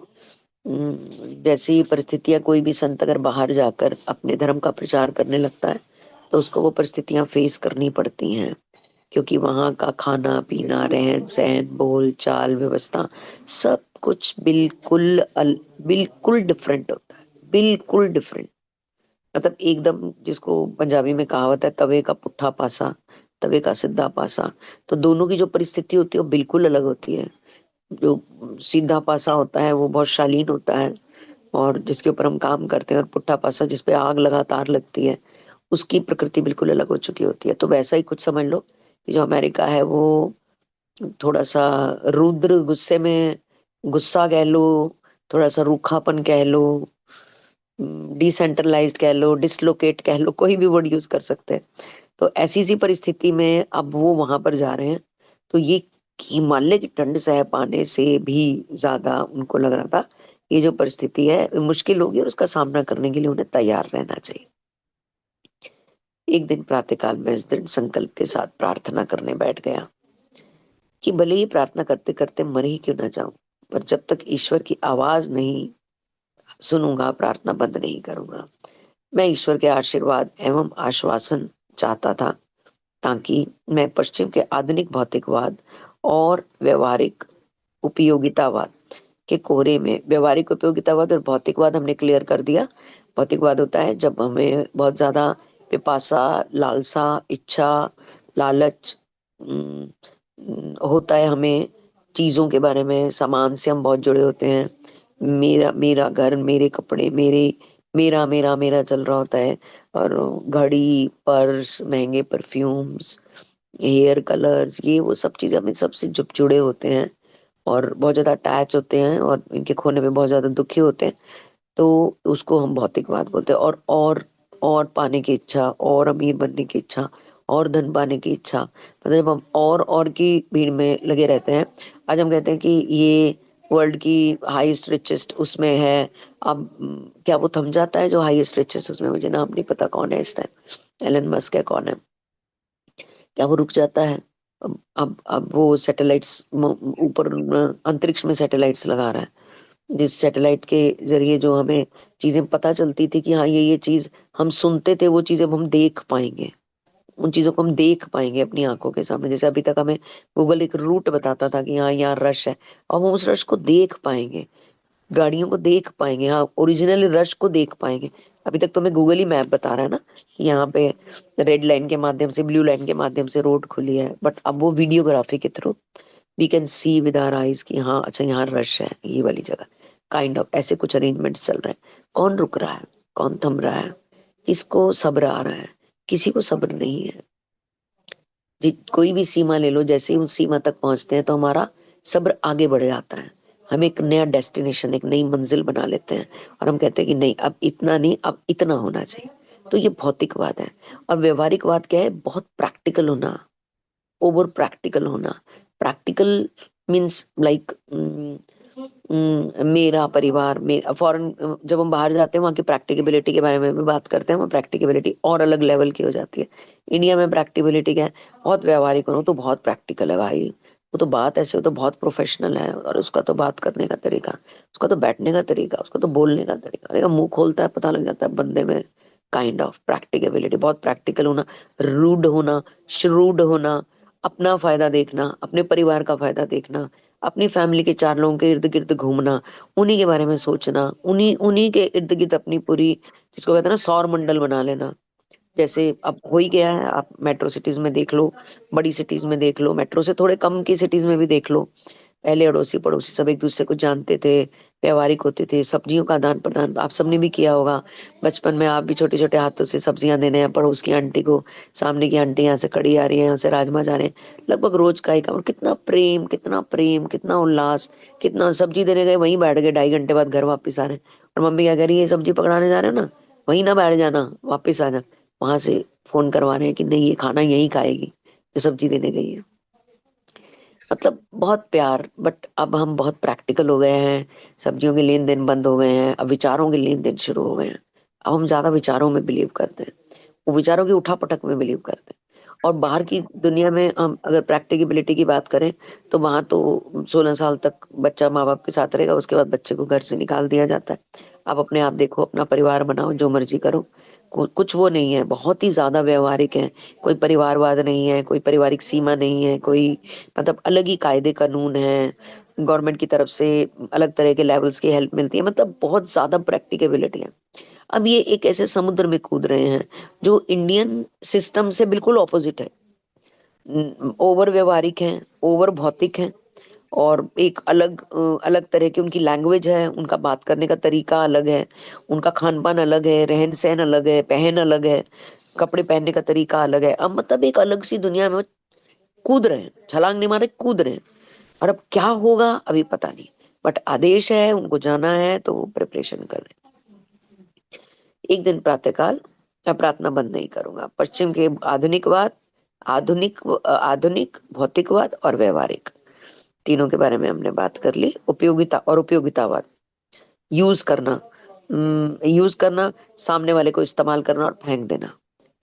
जैसी परिस्थितियां, कोई भी संत अगर बाहर जाकर अपने धर्म का प्रचार करने लगता है तो उसको वो परिस्थितियां फेस करनी पड़ती हैं, क्योंकि वहां का खाना पीना, रहन सहन, बोल चाल, व्यवस्था, सब कुछ बिल्कुल डिफरेंट होता है, बिल्कुल डिफरेंट। मतलब एकदम, जिसको पंजाबी में कहावत है, तवे का पुट्ठा पासा, तवे का सीधा पासा, तो दोनों की जो परिस्थिति होती है वो बिल्कुल अलग होती है। जो सीधा पासा होता है वो बहुत शालीन होता है, और जिसके ऊपर हम काम करते हैं, और पुट्ठा पासा जिसपे आग लगातार लगती है, उसकी प्रकृति बिल्कुल अलग हो चुकी होती है। तो वैसा ही कुछ समझ लो कि जो अमेरिका है वो थोड़ा सा रुद्र, गुस्से में, गुस्सा कह लो, थोड़ा सा रूखापन कह लो, डिसेंट्रलाइज्ड कह लो, डिसलोकेट कह लो, कोई भी वर्ड यूज कर सकते हैं। तो ऐसी सी परिस्थिति में अब वो वहां पर जा रहे हैं, तो ये हिमालय की ठंड सह पाने से भी ज्यादा उनको लग रहा था, ये जो परिस्थिति है मुश्किल होगी, और उसका सामना करने के लिए उन्हें तैयार रहना चाहिए। एक दिन प्रातःकाल में इस दृढ़ संकल्प के साथ प्रार्थना करने बैठ गया कि भले ही प्रार्थना करते करते मर ही क्यों ना जाऊं, पर जब तक ईश्वर की आवाज नहीं सुनूंगा, प्रार्थना बंद नहीं करूंगा। मैं ईश्वर के आशीर्वाद एवं आश्वासन चाहता था, ताकि मैं पश्चिम के आधुनिक भौतिकवाद और व्यवहारिक उपयोगितावाद के कोहरे में, व्यवहारिक उपयोगितावाद और भौतिकवाद हमने क्लियर कर दिया। भौतिकवाद होता है जब हमें बहुत ज्यादा पिपासा, लालसा, इच्छा, लालच होता है, हमें चीजों के बारे में, सामान से हम बहुत जुड़े होते हैं, मेरा मेरा घर, मेरे कपड़े, मेरा मेरा मेरा चल रहा होता है, और घड़ी, पर्स, महंगे परफ्यूम्स, हेयर कलर्स, ये वो सब चीजें हमें सबसे जुड़े होते हैं, और बहुत ज्यादा अटैच होते हैं, और इनके खोने में बहुत ज्यादा दुखी होते हैं। तो उसको हम भौतिकवाद बोलते हैं। और पाने की इच्छा, और अमीर बनने की इच्छा, और धन पाने की इच्छा, मतलब जब हम और की भीड़ में लगे रहते हैं। आज हम कहते हैं कि ये वर्ल्ड की हाईएस्ट रिचेस्ट उसमें है, अब क्या वो थम जाता है जो हाईएस्ट रिचेस्ट उसमें? मुझे नाम नहीं पता कौन है इस टाइम, एलन मस्क है, कौन है, क्या वो रुक जाता है? अब वो सैटेलाइट्स ऊपर अंतरिक्ष में सैटेलाइट्स लगा रहा है, जिस सैटेलाइट के जरिए जो हमें चीजें पता चलती थी कि हाँ ये चीज हम सुनते थे, वो चीजें अब हम देख पाएंगे, उन चीजों को हम देख पाएंगे अपनी आंखों के सामने। जैसे अभी तक हमें गूगल एक रूट बताता था कि हाँ यहाँ रश है, अब हम उस रश को देख पाएंगे, गाड़ियों को देख पाएंगे, हाँ ओरिजिनल रश को देख पाएंगे। अभी तक तो हमें गूगल ही मैप बता रहा है ना कि यहाँ पे रेड लाइन के माध्यम से, ब्लू लाइन के माध्यम से रोड खुली है, बट अब वो वीडियोग्राफी के through we can see with our eyes कि हाँ अच्छा यहाँ रश है, ये वाली जगह, काइंड ऑफ ऐसे कुछ अरेंजमेंट्स चल रहे हैं। कौन रुक रहा है, कौन थम रहा है? किसको सब्र आ रहा है, किसी को सब्र नहीं है। कोई भी सीमा ले लो, जैसे ही उस सीमा तक पहुंचते हैं तो हमारा सब्र आगे बढ़ जाता है। हम एक नया डेस्टिनेशन, एक नई मंजिल बना लेते हैं और हम कहते हैं कि नहीं, अब इतना नहीं, अब इतना होना चाहिए। तो ये भौतिकवाद है। और व्यवहारिकवाद क्या है? बहुत प्रैक्टिकल होना, ओवर प्रैक्टिकल होना। प्रैक्टिकल मीन्स लाइक मेरा परिवार, मेरा फॉरेन, जब हम बाहर जाते हैं वहाँ की प्रैक्टिकेबिलिटी के बारे में भी बात करते हैं, वहाँ प्रैक्टिकेबिलिटी और अलग लेवल की हो जाती है। इंडिया में प्रैक्टिकेबिलिटी क्या है? बहुत व्यवहारिक हो तो बहुत प्रैक्टिकल है भाई, वो तो बात ऐसे हो तो बहुत प्रोफेशनल है, और उसका तो बात करने का तरीका, उसका तो बैठने का तरीका, उसका तो बोलने का तरीका, अरे मुंह खोलता है पता लग जाता है बंदे में। काइंड ऑफ प्रैक्टिकेबिलिटी, बहुत प्रैक्टिकल होना, रूड होना, श्रूड होना, अपना फायदा देखना, अपने परिवार का फायदा देखना, अपनी फैमिली के चार लोगों के इर्द गिर्द घूमना, उन्हीं के बारे में सोचना, उन्हीं उन्हीं के इर्द गिर्द अपनी पूरी, जिसको कहते हैं ना, सौर मंडल बना लेना। जैसे अब हो ही गया है, आप मेट्रो सिटीज में देख लो, बड़ी सिटीज में देख लो, मेट्रो से थोड़े कम की सिटीज में भी देख लो। पहले अड़ोसी पड़ोसी सब एक दूसरे को जानते थे, व्यवहारिक होते थे, सब्जियों का आदान प्रदान आप सबने भी किया होगा। बचपन में आप भी छोटे छोटे हाथों से सब्जियां देने हैं पड़ोस की आंटी को, सामने की आंटी यहाँ से कड़ी आ रही है, यहाँ से राजमा जा रहे हैं, लगभग रोज का ही काम। और कितना प्रेम, कितना प्रेम, कितना उल्लास, कितना, सब्जी देने गए वहीं बैठ गए, 2.5 घंटे बाद घर वापस आ रहे हैं, और मम्मी क्या कह रही है, ये सब्जी पकड़ाने जा रहे हो ना, वहीं ना बैठ जाना, वापस आ जा। वहां से फोन करवा रहे हैं कि नहीं, ये खाना यहीं खाएगी जो सब्जी देने गई है। मतलब बहुत प्यार। बट अब हम बहुत प्रैक्टिकल हो गए हैं, सब्जियों के लेन देन बंद हो गए हैं, अब विचारों के लेन देन शुरू हो गए हैं। अब हम ज्यादा विचारों में बिलीव करते हैं, वो विचारों की उठापटक में बिलीव करते हैं। और बाहर की दुनिया में हम अगर प्रैक्टिकेबिलिटी की बात करें, तो वहां तो 16 साल तक बच्चा माँ बाप के साथ रहेगा, उसके बाद बच्चे को घर से निकाल दिया जाता है। आप अपने आप देखो, अपना परिवार बनाओ, जो मर्जी करो, कुछ वो नहीं है, बहुत ही ज्यादा व्यवहारिक है। कोई परिवारवाद नहीं है, कोई पारिवारिक सीमा नहीं है, कोई मतलब अलग ही कायदे कानून है, गवर्नमेंट की तरफ से अलग तरह के लेवल्स की हेल्प मिलती है, मतलब बहुत ज्यादा प्रैक्टिकेबिलिटी है। अब ये एक ऐसे समुद्र में कूद रहे हैं जो इंडियन सिस्टम से बिल्कुल ऑपोजिट है। ओवर व्यवहारिक हैं, ओवर भौतिक हैं, और एक अलग अलग तरह की उनकी लैंग्वेज है, उनका बात करने का तरीका अलग है, उनका खान पान अलग है, रहन सहन अलग है, पहन अलग है, कपड़े पहनने का तरीका अलग है। अब मतलब एक अलग सी दुनिया में वो कूद रहे हैं, छलांग नहीं मारे, कूद रहे हैं। और अब क्या होगा अभी पता नहीं, बट आदेश है, उनको जाना है तो वो प्रिपरेशन कर रहे हैं। एक दिन प्रातःकाल मैं प्रार्थना बंद नहीं करूंगा। पश्चिम के आधुनिकवाद, आधुनिक भौतिकवाद और व्यवहारिक, तीनों के बारे में हमने बात कर ली। उपयोगिता और उपयोगितावाद, यूज करना, यूज करना, सामने वाले को इस्तेमाल करना और फेंक देना।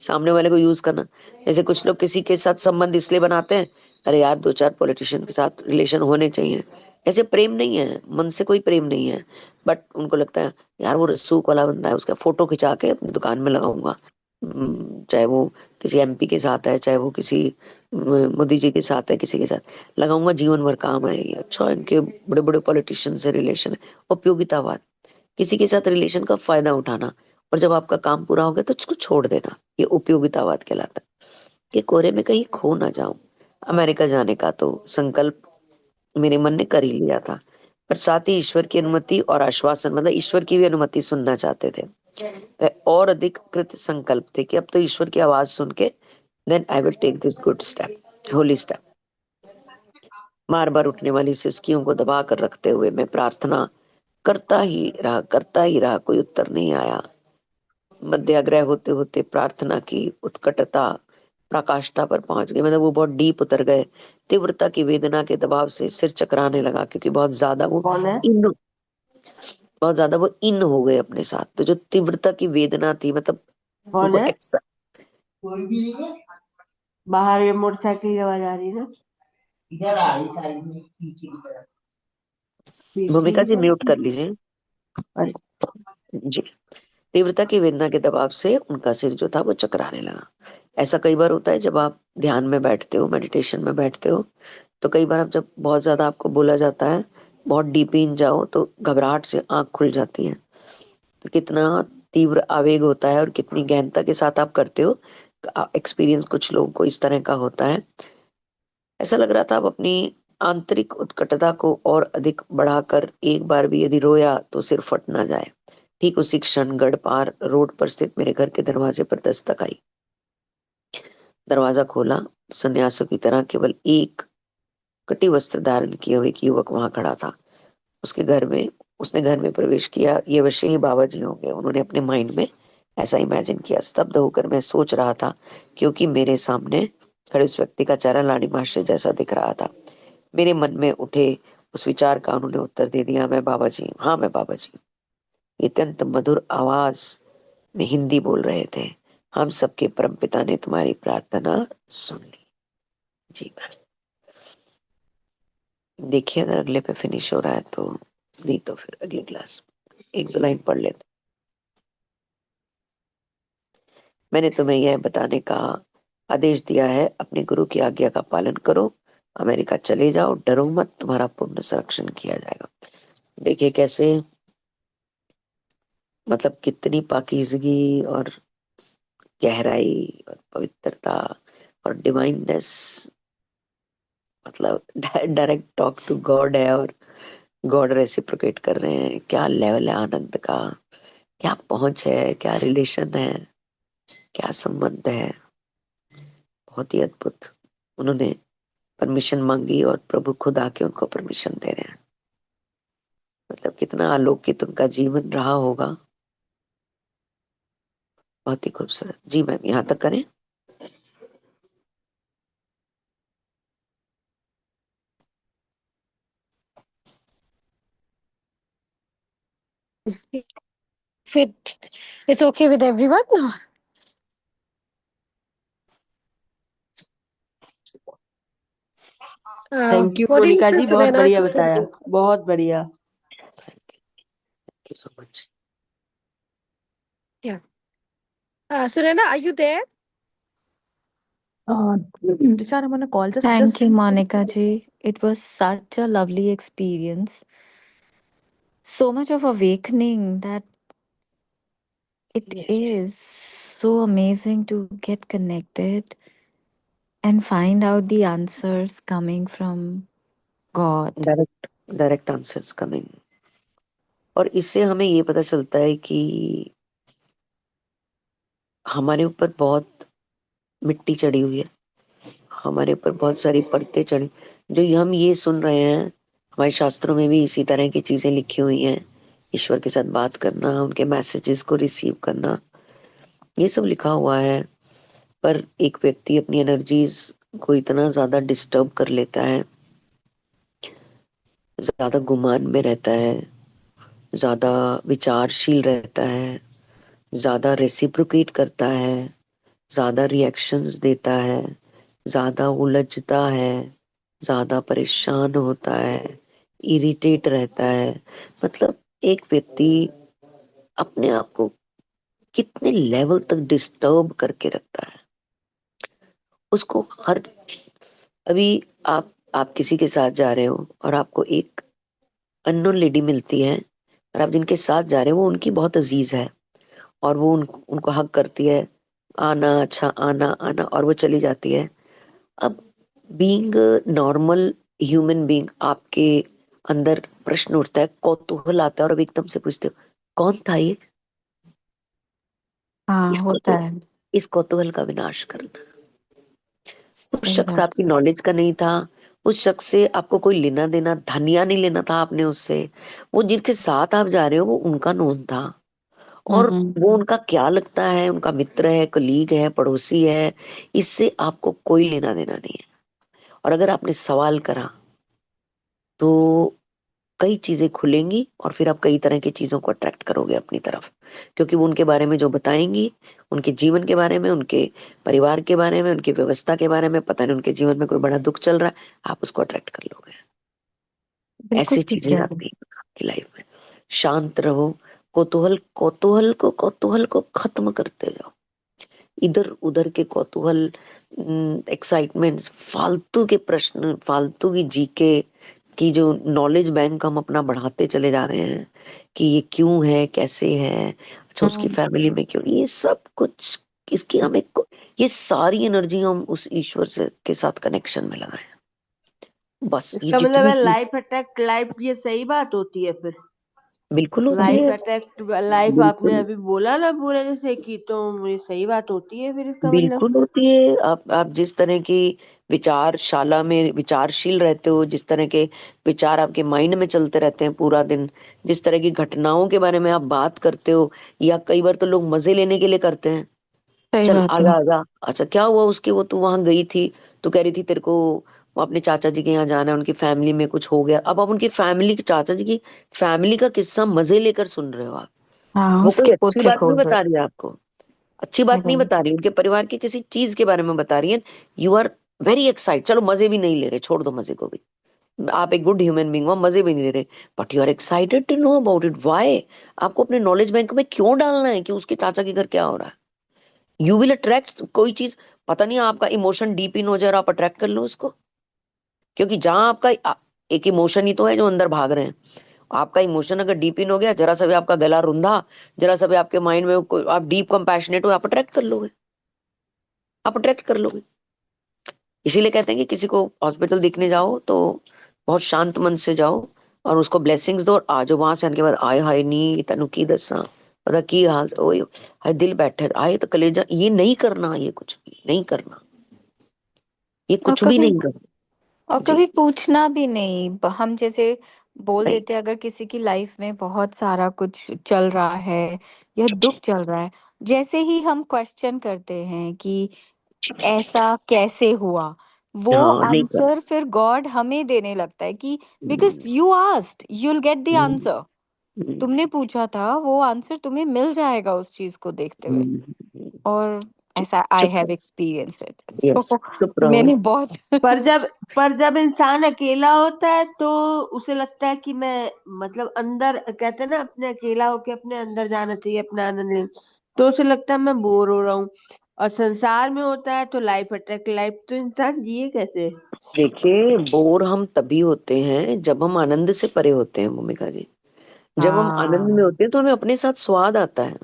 सामने वाले को यूज करना, जैसे कुछ लोग किसी के साथ संबंध इसलिए बनाते हैं, अरे यार 2-4 पॉलिटिशियन के साथ रिलेशन होने चाहिए, ऐसे प्रेम नहीं है, मन से कोई प्रेम नहीं है, बट उनको लगता है यार वो रसूख वाला बंदा है, उसका फोटो खिंचा के अपनी दुकान में लगाऊंगा। चाहे वो किसी एमपी के साथ है, चाहे वो किसी मोदी जी के साथ है, किसी के साथ लगाऊंगा, जीवन भर काम आएगी। अच्छा, इनके बड़े बड़े पॉलिटिशियन से रिलेशन है। उपयोगितावाद, किसी के साथ रिलेशन का फायदा उठाना, और जब आपका काम पूरा हो गया तो उसको छोड़ देना, ये उपयोगितावाद कहलाता है। कि कोरे में कहीं खो ना जाऊं। अमेरिका जाने का तो संकल्प मेरे मन ने कर ही लिया था, पर साथ ही ईश्वर की अनुमति और आश्वासन, मतलब ईश्वर की भी अनुमति सुनना चाहते थे। वह और अधिक कृत संकल्प थे कि अब तो ईश्वर की आवाज सुन के then I will take this good step, holy step. बार बार उठने वाली सिसकियों को दबा कर रखते हुए मैं प्रार्थना करता ही रहा, कोई उत्तर नहीं आया। मध्याग्रह होते होते प्रार्थना की उत्कटता प्रकाष्ठा पर पहुंच गई, मतलब वो बहुत डीप उतर गए। तीव्रता की वेदना के दबाव से सिर चकराने लगा, क्योंकि बहुत ज्यादा वो कौन है? इन बहुत ज्यादा वो इन हो गए अपने साथ। तो जो तीव्रता की वेदना थी, मतलब कौन उनको है? कोई भी नहीं है। बाहर ये मोटरसाइकिल की आवाज आ रही है ना, इधर आ रही साइड में, पीछे की तरफ, पीछे भूमिका की जी म्यूट कर तरफ। लीजिए अरे जी। तीव्रता की वेदना के दबाव से उनका सिर जो था वो चकराने लगा। ऐसा कई बार होता है जब आप ध्यान में बैठते हो, मेडिटेशन में बैठते हो, तो कई बार आप जब बहुत ज्यादा आपको बोला जाता है, बहुत डीप इन जाओ तो घबराहट से आंख खुल जाती है। तो कितना तीव्र आवेग होता है और कितनी गहनता के साथ आप करते हो। एक्सपीरियंस कुछ लोगों को इस तरह का होता है। ऐसा लग रहा था अब अपनी आंतरिक उत्कटता को और अधिक बढ़ाकर एक बार भी यदि रोया तो सिर फट ना जाए। ठीक उसी क्षण गढ़पार रोड पर स्थित मेरे घर के दरवाजे पर दस्तक आई। दरवाजा खोला, सन्यासों की तरह केवल एक कटी वस्त्र धारण किए हुए एक युवक वहां खड़ा था। उसने घर में प्रवेश किया। ये अवश्य ही बाबा जी होंगे, उन्होंने अपने माइंड में ऐसा इमेजिन किया। स्तब्ध होकर मैं सोच रहा था, क्योंकि मेरे सामने खड़े उस व्यक्ति का चेहरा लाड़ी मास्टर जैसा दिख रहा था। मेरे मन में उठे उस विचार का उन्होंने उत्तर दे दिया, मैं बाबा जी हूँ। हाँ, मैं बाबा जी हूँ। ये अत्यंत मधुर आवाज में हिंदी बोल रहे थे। हम सबके परमपिता ने तुम्हारी प्रार्थना सुन ली। जी मैम। देखिए अगर अगले पे फिनिश हो रहा है तो, नहीं तो फिर अगली क्लास एक दो लाइन पढ़ लेते। मैंने तुम्हें यह बताने का आदेश दिया है, अपने गुरु की आज्ञा का पालन करो, अमेरिका चले जाओ, डरो मत, तुम्हारा पूर्ण संरक्षण किया जाएगा। देखिए कैसे, मतलब कितनी पाकीज़गी और गहराई और पवित्रता और डिवाइननेस, मतलब डायरेक्ट टॉक टू गॉड है और गॉड रेसिप्रोकेट कर रहे हैं। क्या लेवल है आनंद का, क्या पहुंच है, क्या रिलेशन है, क्या संबंध है। बहुत ही अद्भुत। उन्होंने परमिशन मांगी और प्रभु खुद आके उनको परमिशन दे रहे हैं। मतलब कितना अलौकिक उनका जीवन रहा होगा। बहुत ही खूबसूरत। जी मैम, यहाँ तक करें। Fit. It's okay with everyone? Thank you What did Monika Mr. Ji, बहुत Surena बढ़िया say? बताया, बहुत बढ़िया। Thank you so much. Yeah. Surena, are you there? Dishar, I'm on a call. Thank you, Monica ji. It was such a lovely experience. So much of awakening that it Yes. is so amazing to get connected and find out the answers coming from God. Direct answers coming. और इससे हमें ये पता चलता है कि हमारे ऊपर बहुत मिट्टी चढ़ी हुई है, हमारे ऊपर बहुत सारी परतें चढ़ी। जो हम ये सुन रहे हैं, हमारे शास्त्रों में भी इसी तरह की चीजें लिखी हुई हैं। ईश्वर के साथ बात करना, उनके मैसेजेस को रिसीव करना, ये सब लिखा हुआ है। पर एक व्यक्ति अपनी एनर्जीज को इतना ज्यादा डिस्टर्ब कर लेता है, ज्यादा गुमान में रहता है, ज्यादा विचारशील रहता है, ज्यादा रेसिप्रोकेट करता है, ज्यादा रिएक्शंस देता है, ज्यादा उलझता है, ज्यादा परेशान होता है, इरिटेट रहता है। मतलब एक व्यक्ति अपने आप को कितने लेवल तक डिस्टर्ब करके रखता है, उसको हर, अभी आप किसी के साथ जा रहे हो और आपको एक अननोन लेडी मिलती है, और आप जिनके साथ जा रहे हो वो उनकी बहुत अजीज है, और वो उनको हक करती है, आना, अच्छा आना आना, और वो चली जाती है। अब बीइंग नॉर्मल ह्यूमन बीइंग, आपके अंदर प्रश्न उठता है, कौतूहल आता है, और अब एकदम से पूछते हो कौन था ये। हाँ, इसको होता तो, है। इस कौतूहल का विनाश करना। उस सही शख्स बात। आपकी नॉलेज का नहीं था, उस शख्स से आपको कोई लेना देना धनिया नहीं लेना था आपने उससे। वो जिसके साथ आप जा रहे हो वो उनका नोन था, और हम्म। वो उनका क्या लगता है, उनका मित्र है, कलीग है, पड़ोसी है, इससे आपको कोई लेना देना नहीं है। और अगर आपने सवाल करा तो कई चीजें खुलेंगी, और फिर आप कई तरह की चीजों को अट्रैक्ट करोगे अपनी तरफ, क्योंकि वो उनके बारे में जो बताएंगी, उनके जीवन के बारे में, उनके परिवार के बारे में, उनकी व्यवस्था के बारे में, पता नहीं उनके जीवन में कोई बड़ा दुख चल रहा है, आप उसको अट्रैक्ट कर लोगे। बिल्कुल ऐसी ठीक चीजें है। आती हैं आपकी लाइफ में। शांत रहो, कौतूहल को खत्म करते जाओ। इधर उधर के कौतूहल, एक्साइटमेंट्स, फालतू के प्रश्न, फालतू की जीके की जो नॉलेज बैंक हम अपना बढ़ाते चले जा रहे हैं कि ये क्यों है, कैसे है, अच्छा उसकी हम्म। फैमिली में क्यों, ये सब कुछ, इसकी हमें ये सारी एनर्जी हम उस ईश्वर से के साथ कनेक्शन में लगाएं। बस ये इसका मतलब जितनी है चीज, लाइफ अटैक लाइफ, ये सही बात होती है फिर? बिल्कुल होती लाइफ है, अटैक्ट लाइफ आपने बिल्कुल अभी बोला ना पूरे जैसे की, तो मुझे सही बात होती है फिर इसका मतलब। बिल्कुल होती है। आप जिस तरह की विचारशाला में विचारशील रहते हो, जिस तरह के विचार आपके माइंड में चलते रहते हैं पूरा दिन, जिस तरह की घटनाओं के बारे में आप बात करते हो, या कई बार तो लोग मजे लेने के लिए करते हैं। सही चल बात आजा है। आजा, अच्छा क्या हुआ उसके, वो तू वहां गई थी, तो कह रही थी तेरे को वो अपने चाचा जी के यहाँ जाना है, उनकी फैमिली में कुछ हो गया। अब आप उनकी फैमिली, चाचा जी की फैमिली का किस्सा मजे लेकर सुन रहे हो आप। हाँ, वो कोई उसके अच्छी पुत्र बात नहीं खोज रहे। बता रही है आपको, अच्छी बात नहीं बता रही, उनके परिवार की किसी चीज के बारे में बता रही है। यू आर वेरी एक्साइट, चलो मजे भी नहीं ले रहे, छोड़ दो मजे को भी, आप एक गुड ह्यूमन बींग हो, मजे भी नहीं ले रहे, but you are excited to know about it, why? आपको अपने नॉलेज बैंक में क्यों डालना है कि उसके चाचा के घर क्या हो रहा है? यू विल अट्रैक्ट कोई चीज, पता नहीं आपका इमोशन डीप इन हो जाए और आप अट्रैक्ट कर लो उसको। क्योंकि जहां आपका एक इमोशन ही तो है जो अंदर भाग रहे हैं, आपका इमोशन अगर डीप इन हो गया, जरा सा भी आपका गला रुंधा, जरा सा भी आपके माइंड में आप डीप कंपैशनेट हो, आप अट्रैक्ट कर लोगे, आप अट्रैक्ट कर लोगे। इसीलिए कहते हैं कि किसी को हॉस्पिटल देखने जाओ तो बहुत शांत मन से जाओ और उसको ब्लेसिंग्स दो, और आ जाओ वहां से आने के बाद, आए हाय नी तेनू की दसा, पता की हाल, ओए हाय दिल बैठे आए तो कलेजा, ये नहीं करना, ये कुछ भी नहीं करना, ये और कुछ भी कभी नहीं करना। और जी, कभी पूछना भी नहीं। हम जैसे बोल नहीं, देते हैं, अगर किसी की लाइफ में बहुत सारा कुछ चल रहा है या दुख चल रहा है, जैसे ही हम क्वेश्चन करते हैं कि ऐसा कैसे हुआ, वो हाँ नहीं करना। आंसर फिर गॉड हमें देने लगता है कि because you asked you will get the hmm, answer. हम्म, तुमने पूछा था, वो आंसर तुम्हें मिल जाएगा उस चीज को देखते हुए। हम्म, और चुप ऐसा आई चुप हैव रहो, एक्सपीरियंस्ड इट। यस सो चुप रहो। मैंने बहुत पर जब पर जब इंसान अकेला होता है तो उसे लगता है कि मैं, मतलब अंदर कहते हैं ना, अपने अकेला होके अपने अंदर जाना चाहिए, अपना आनंद लेना, तो उसे लगता है मैं बोर हो रहा हूँ। और संसार में होता है तो लाइफ अटैक, लाइफ तो इंसान जिए कैसे। देखिए बोर हम तभी होते हैं जब हम आनंद से परे होते हैं भूमिका जी। जब हम आनंद में हाँ, होते हैं तो हमें अपने साथ स्वाद आता है।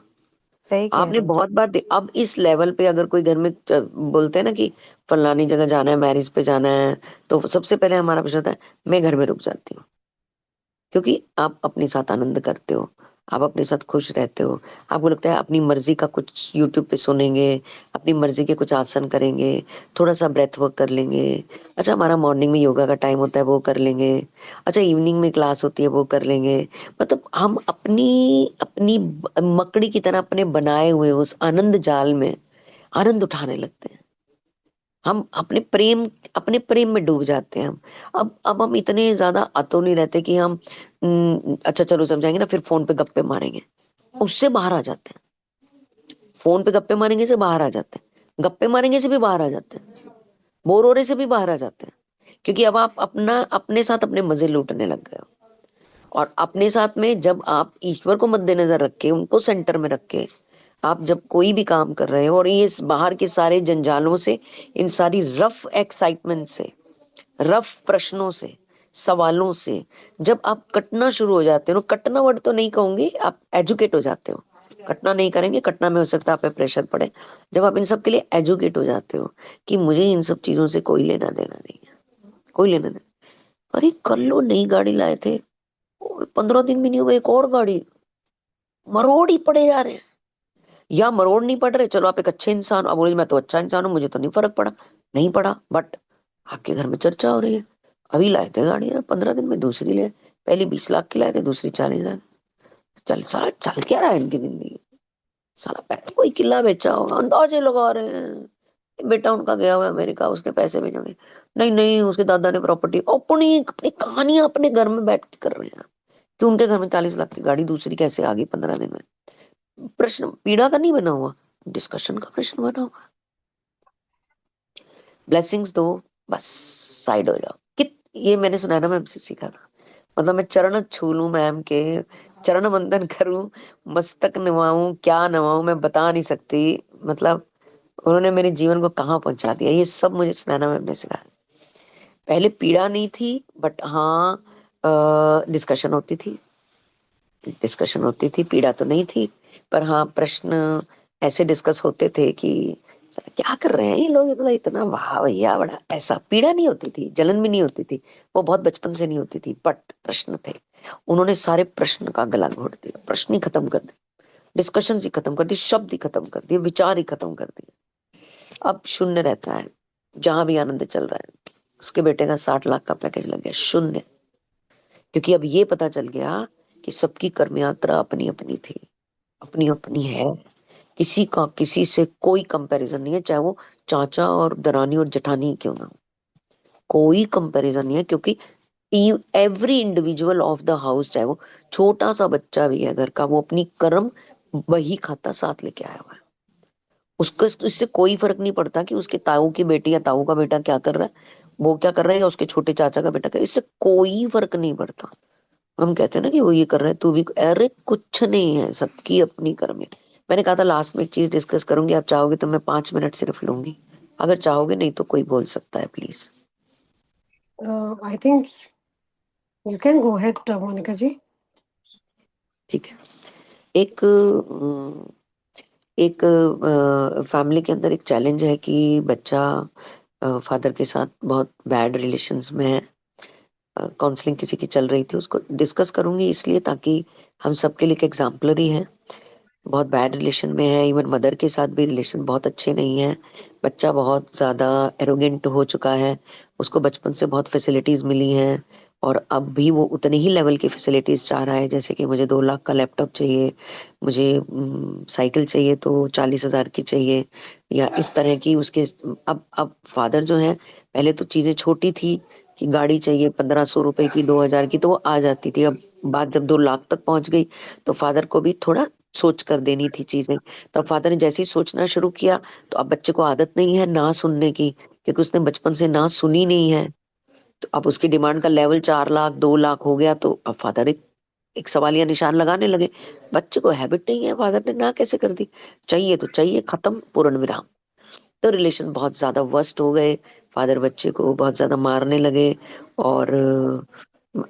सही कह आपने रहे हो। बहुत बार अब इस लेवल पे अगर कोई घर में बोलते हैं ना कि फलानी जगह जाना है, मैरिज पे जाना है, तो सबसे पहले हमारा प्रश्न होता है, मैं घर में रुक जाती हूँ। क्योंकि आप अपने साथ आनंद करते हो, आप अपने साथ खुश रहते हो, आपको लगता है अपनी मर्जी का कुछ यूट्यूब पे सुनेंगे, अपनी मर्जी के कुछ आसन करेंगे, थोड़ा सा ब्रेथ वर्क कर लेंगे, अच्छा हमारा मॉर्निंग में योगा का टाइम होता है वो कर लेंगे, अच्छा इवनिंग में क्लास होती है वो कर लेंगे। मतलब हम अपनी अपनी मकड़ी की तरह अपने बनाए हुए उस आनंद जाल में आनंद उठाने लगते हैं। हम अपने प्रेम में डूब जाते हैं हम। अब हम इतने ज्यादा अतो नहीं रहते कि हम अच्छा चलो समझाएंगे ना, फिर फोन पे गप्पे मारेंगे, उससे बाहर आ जाते हैं। फोन पे गप्पे मारेंगे से बाहर आ जाते हैं, गप्पे मारेंगे से भी बाहर आ जाते हैं, बोर हो रहे से भी बाहर आ जाते हैं। क्योंकि अब आप अपना अपने साथ अपने मजे लूटने लग गए हो। और अपने साथ में जब आप ईश्वर को मद्देनजर रख के, उनको सेंटर में रख के आप जब कोई भी काम कर रहे हो, और ये इस बाहर के सारे जंजालों से, इन सारी रफ एक्साइटमेंट से, रफ प्रश्नों से, सवालों से जब आप कटना शुरू हो जाते हो, कटना वर्ड तो नहीं कहूंगी, आप एजुकेट हो जाते हो। कटना नहीं करेंगे, कटना में हो सकता है आप पे प्रेशर पड़े। जब आप इन सब के लिए एजुकेट हो जाते हो कि मुझे इन सब चीजों से कोई लेना देना नहीं है, कोई लेना देना। अरे कल लो नई गाड़ी लाए थे, 15 दिन भी नहीं हुए एक और गाड़ी, मरोड़ ही पड़े जा रहे हैं। या मरोड़ नहीं पड़ रहे, चलो आप एक अच्छे इंसान हो, अब बोले मैं तो अच्छा इंसान हूं, मुझे तो नहीं फर्क पड़ा, नहीं पड़ा, बट आपके घर में चर्चा हो रही है। अभी लाए थे गाड़ी 15 दिन में दूसरी ले, पहली 20 लाख की लाए थे, दूसरी 40 लाख। चल साला चल क्या रहा है इनकी जिंदगी। साला कोई किला बेचा होगा, अंदाजे लगा रहे हैं, बेटा उनका गया हुआ है अमेरिका, उसने पैसे भेजोगे, नहीं नहीं उसके दादा ने प्रॉपर्टी, अपनी अपनी कहानियां अपने घर में बैठ के कर रहे हैं कि उनके घर में 40 लाख की गाड़ी दूसरी कैसे आ गई 15 दिन में। प्रश्न पीड़ा का नहीं बना हुआ, डिस्कशन का प्रश्न बना हुआ। ब्लेसिंग्स दो, बस साइड हो जाओ। ये मैंने सुना है ना, मैम से सीखा था। मतलब मैं चरण छू लूं मैम के, चरण वंदन करूं, मस्तक नवाऊं, क्या नवाऊं मैं बता नहीं सकती। मतलब उन्होंने मेरे जीवन को कहाँ पहुंचा दिया, ये सब मुझे सुनैना मैम ने सिखाया। पहले पीड़ा नहीं थी, बट हाँ डिस्कशन होती थी, डिस्कशन होती थी, पीड़ा तो नहीं थी। पर हाँ प्रश्न ऐसे डिस्कस होते थे कि तरह क्या कर रहे हैं ये लोग, इतना इतना वाह भैया बड़ा, ऐसा पीड़ा नहीं होती थी, जलन भी नहीं होती थी, वो बहुत बचपन से नहीं होती थी, बट प्रश्न थे। उन्होंने सारे प्रश्न का गला घोट दिया, प्रश्न ही खत्म कर दिया, डिस्कशन ही खत्म कर दी, शब्द ही खत्म कर दिए, विचार ही खत्म कर दिए। अब शून्य रहता है जहां भी आनंद चल रहा है। उसके बेटे का 60 लाख का पैकेज लग गया, शून्य। क्योंकि अब ये पता चल गया कि सबकी कर्म यात्रा अपनी अपनी थी, अपनी अपनी है, किसी का किसी से कोई कंपैरिजन नहीं है, चाहे वो चाचा और दरानी और जेठानी क्यों ना हो, कोई कंपैरिजन नहीं है। क्योंकि every individual of the house, चाहे वो छोटा सा बच्चा भी है घर का, वो अपनी कर्म वही खाता साथ लेके आया हुआ है। उसको इससे कोई फर्क नहीं पड़ता कि उसके ताऊ की बेटी या ताऊ का बेटा क्या कर रहा है, वो क्या कर रहा है, या उसके छोटे चाचा का बेटा कर, इससे कोई फर्क नहीं पड़ता। हम कहते हैं ना कि वो ये कर रहा है तू भी, अरे कुछ नहीं है, सबकी अपनी कर्म है। मैंने कहा था लास्ट में एक चीज डिस्कस करूंगी, आप चाहोगे तो मैं 5 मिनट सिर्फ लूंगी, अगर चाहोगे, नहीं तो कोई बोल सकता है please. I think you can go ahead, Monica ji. ठीक है। एक एक फैमिली के अंदर एक चैलेंज है कि बच्चा फादर के साथ बहुत बैड रिलेशंस में है। काउंसलिंग किसी की चल रही थी, उसको डिस्कस करूंगी इसलिए ताकि हम सबके लिए एक एग्जाम्पलरी है। बहुत बैड रिलेशन में है, इवन मदर के साथ भी रिलेशन बहुत अच्छे नहीं है। बच्चा बहुत ज्यादा एरोगेंट हो चुका है, उसको बचपन से बहुत फैसिलिटीज मिली हैं, और अब भी वो उतने ही लेवल की फैसिलिटीज चाह रहा है, जैसे कि मुझे 2 लाख का लैपटॉप चाहिए, मुझे साइकिल चाहिए तो 40,000 की चाहिए, या इस तरह की उसके। अब फादर जो है, पहले तो चीजें छोटी थी कि गाड़ी चाहिए 1,500 रुपए की, 2,000 की, तो वो आ जाती थी। अब बात जब 2 लाख तक पहुंच गई तो फादर को भी थोड़ा सोच कर देनी थी चीजें। तब फादर ने जैसे ही सोचना शुरू किया, तो अब बच्चे को आदत नहीं है ना सुनने की, क्योंकि उसने बचपन से ना सुनी नहीं है। तो अब उसकी डिमांड का लेवल 4 लाख 2 लाख हो गया, तो अब फादर एक सवालिया निशान लगाने लगे। बच्चे को हैबिट नहीं है, फादर ने ना कैसे कर दी, चाहिए तो चाहिए, खत्म, पूर्ण विराम। तो रिलेशन बहुत ज्यादा वर्स्ट हो गए, फादर बच्चे को बहुत ज्यादा मारने लगे, और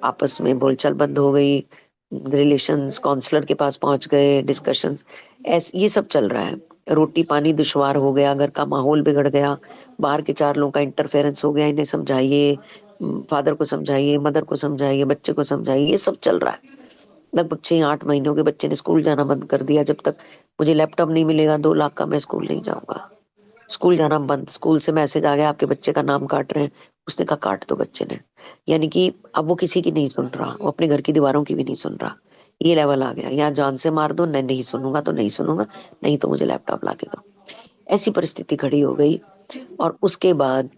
आपस में बोलचाल बंद हो गई, रिलेशंस काउंसलर के पास पहुंच गए, डिस्कशंस, ऐस ये सब चल रहा है। रोटी पानी दुश्वार हो गया, घर का माहौल बिगड़ गया, बाहर के 4 लोगों का इंटरफेरेंस हो गया, इन्हें समझाइए, फादर को समझाइए, मदर को समझाइए, बच्चे को समझाइए, ये सब चल रहा है। लगभग 6-8 महीनों के बच्चे ने स्कूल जाना बंद कर दिया, जब तक मुझे लैपटॉप नहीं मिलेगा 2 लाख का, मैं स्कूल नहीं जाऊंगा। स्कूल जाना बंद, स्कूल से मैसेज आ गया आपके बच्चे का नाम काट रहे हैं, उसने कहा काट दो बच्चे ने। यानी कि अब वो किसी की नहीं सुन रहा, वो अपने घर की दीवारों की भी नहीं सुन रहा। ये लेवल आ गया, यहाँ जान से मार दो, मैं नहीं सुनूंगा तो नहीं सुनूंगा, नहीं तो मुझे लैपटॉप ला के दो। ऐसी परिस्थिति खड़ी हो गई। और उसके बाद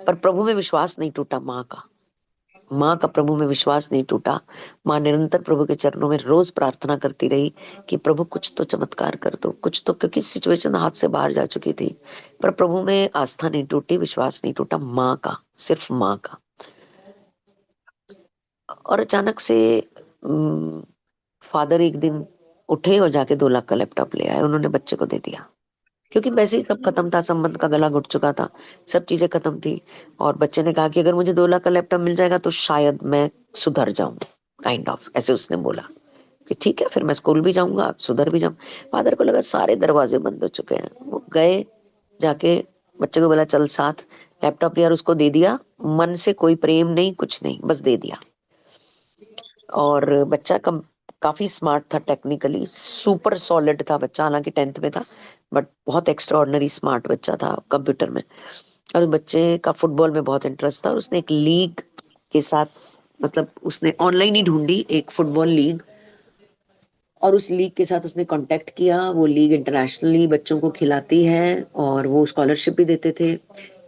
पर प्रभु में विश्वास नहीं टूटा माँ का प्रभु में विश्वास नहीं टूटा। माँ निरंतर प्रभु के चरणों में रोज प्रार्थना करती रही कि प्रभु कुछ तो चमत्कार कर दो, कुछ तो, क्योंकि सिचुएशन हाथ से बाहर जा चुकी थी। पर प्रभु में आस्था नहीं टूटी, विश्वास नहीं टूटा, माँ का, सिर्फ माँ का। और अचानक से फादर एक दिन उठे और जाके 2 लाख का लैपटॉप ले आए, उन्होंने बच्चे को दे दिया। क्योंकि वैसे ही सब खत्म था, संबंध का गला घुट चुका था, सब चीजें खत्म थी। और बच्चे ने कहा कि अगर मुझे 2 लाख का लैपटॉप मिल जाएगा तो शायद मैं सुधर जाऊं, काइंड ऑफ ऐसे उसने बोला कि ठीक है फिर मैं स्कूल भी जाऊंगा, सुधर भी जाऊं। फादर को लगा सारे दरवाजे बंद हो चुके हैं, वो गए, जाके बच्चे को बोला चल साथ, लैपटॉप लिया और उसको दे दिया। मन से कोई प्रेम नहीं, कुछ नहीं, बस दे दिया। और बच्चा काफी स्मार्ट था, टेक्निकली सुपर सॉलिड था बच्चा, हालांकि 10th में था, बट बहुत एक्स्ट्रा ऑर्डिनरी स्मार्ट बच्चा था कंप्यूटर में। और बच्चे का फुटबॉल में बहुत इंटरेस्ट था, और उसने एक लीग के साथ, मतलब उसने ऑनलाइन ही ढूंढी एक फुटबॉल लीग, और उस लीग के साथ उसने कांटेक्ट किया। वो लीग इंटरनेशनली बच्चों को खिलाती है, और वो स्कॉलरशिप भी देते थे।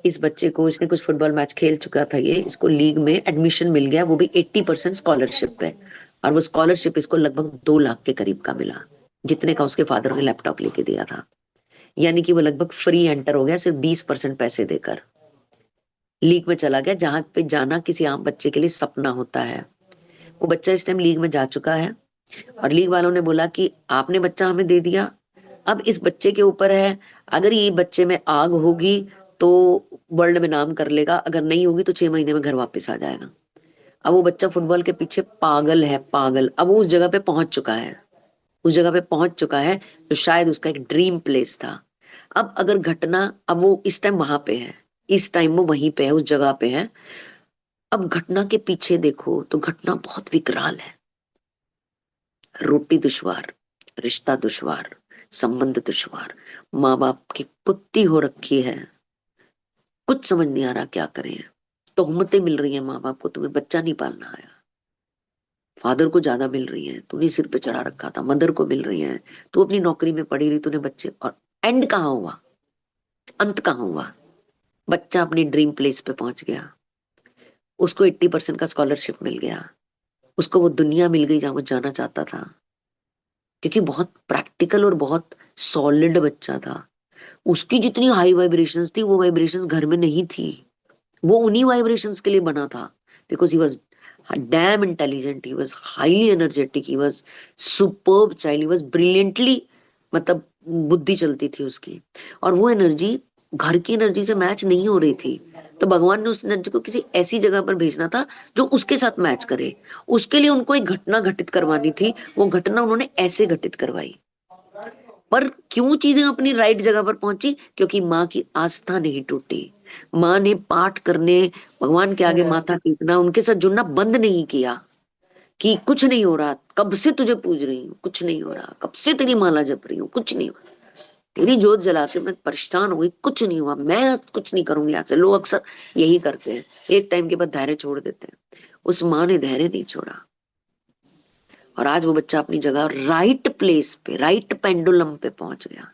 इस बच्चे को, इसने कुछ फुटबॉल मैच खेल चुका था, ये इसको लीग में एडमिशन मिल गया, वो भी 80% स्कॉलरशिप पे। और वो स्कॉलरशिप इसको लगभग 2 लाख के करीब का मिला, जितने का उसके फादर ने लैपटॉप लेके दिया था। यानी कि वो लगभग फ्री एंटर हो गया, सिर्फ 20% पैसे देकर लीग में चला गया, जहां पे जाना किसी आम बच्चे के लिए सपना होता है। वो बच्चा इस टाइम लीग में जा चुका है, और लीग वालों ने बोला कि आपने बच्चा हमें दे दिया, अब इस बच्चे के ऊपर है, अगर ये बच्चे में आग होगी तो वर्ल्ड में नाम कर लेगा, अगर नहीं होगी तो 6 महीने में घर वापस आ जाएगा। अब वो बच्चा फुटबॉल के पीछे पागल है, पागल। अब वो उस जगह पे पहुंच चुका है, उस जगह पे पहुंच चुका है तो शायद उसका एक ड्रीम प्लेस था। अब अगर घटना, अब वो इस टाइम वहां पे है, इस टाइम वो वहीं पे है, उस जगह पे है। अब घटना के पीछे देखो तो घटना बहुत विकराल है। रोटी दुश्वार, रिश्ता दुश्वार, संबंध दुश्वार, माँ बाप की कुत्ती हो रखी है, कुछ समझ नहीं आ रहा क्या करें। तोहमतें मिल रही है माँ बाप को, तुम्हें बच्चा नहीं पालना आया। फादर को ज्यादा मिल रही है, तूने सिर पे चढ़ा रखा था। मदर को मिल रही है, तू अपनी नौकरी में पड़ी रही, तूने बच्चे। और एंड कहाँ हुआ, अंत कहाँ हुआ? बच्चा अपनी ड्रीम प्लेस पे पहुंच गया, उसको 80% का स्कॉलरशिप मिल गया, उसको वो दुनिया मिल गई जहां वो जाना चाहता था, क्योंकि बहुत प्रैक्टिकल और बहुत सॉलिड बच्चा था। उसकी जितनी हाई वाइब्रेशंस थी, वो वाइब्रेशंस घर में नहीं थी। वो उन्हीं वाइब्रेशंस के लिए बना था, because he was damn intelligent, he was highly energetic, he was superb child, he was brilliantly, मतलब बुद्धि चलती थी उसकी। और वो एनर्जी घर की एनर्जी से मैच नहीं हो रही थी, तो भगवान ने उस एनर्जी को किसी ऐसी जगह पर भेजना था जो उसके साथ मैच करे। उसके लिए उनको एक घटना घटित करवानी थी, वो घटना उन्होंने ऐसे घटित करवाई। पर क्यों चीजें अपनी राइट जगह पर पहुंची? क्योंकि माँ की आस्था नहीं टूटी। माँ ने पाठ करने, भगवान के आगे माथा टेकना, उनके साथ जुड़ना बंद नहीं किया कि कुछ नहीं हो रहा, कब से तुझे पूज रही हूँ, कुछ नहीं हो रहा, कब से तेरी माला जप रही हूँ, कुछ नहीं हो रहा, तेरी जोत जला के मैं परेशान हो गई, कुछ नहीं हुआ, मैं कुछ नहीं करूंगी आज से। लोग अक्सर यही करते हैं, एक टाइम के बाद धैर्य छोड़ देते हैं। उस माँ ने धैर्य नहीं छोड़ा, और आज वो बच्चा अपनी जगह राइट प्लेस पे, राइट पेंडुलम पे पहुंच गया।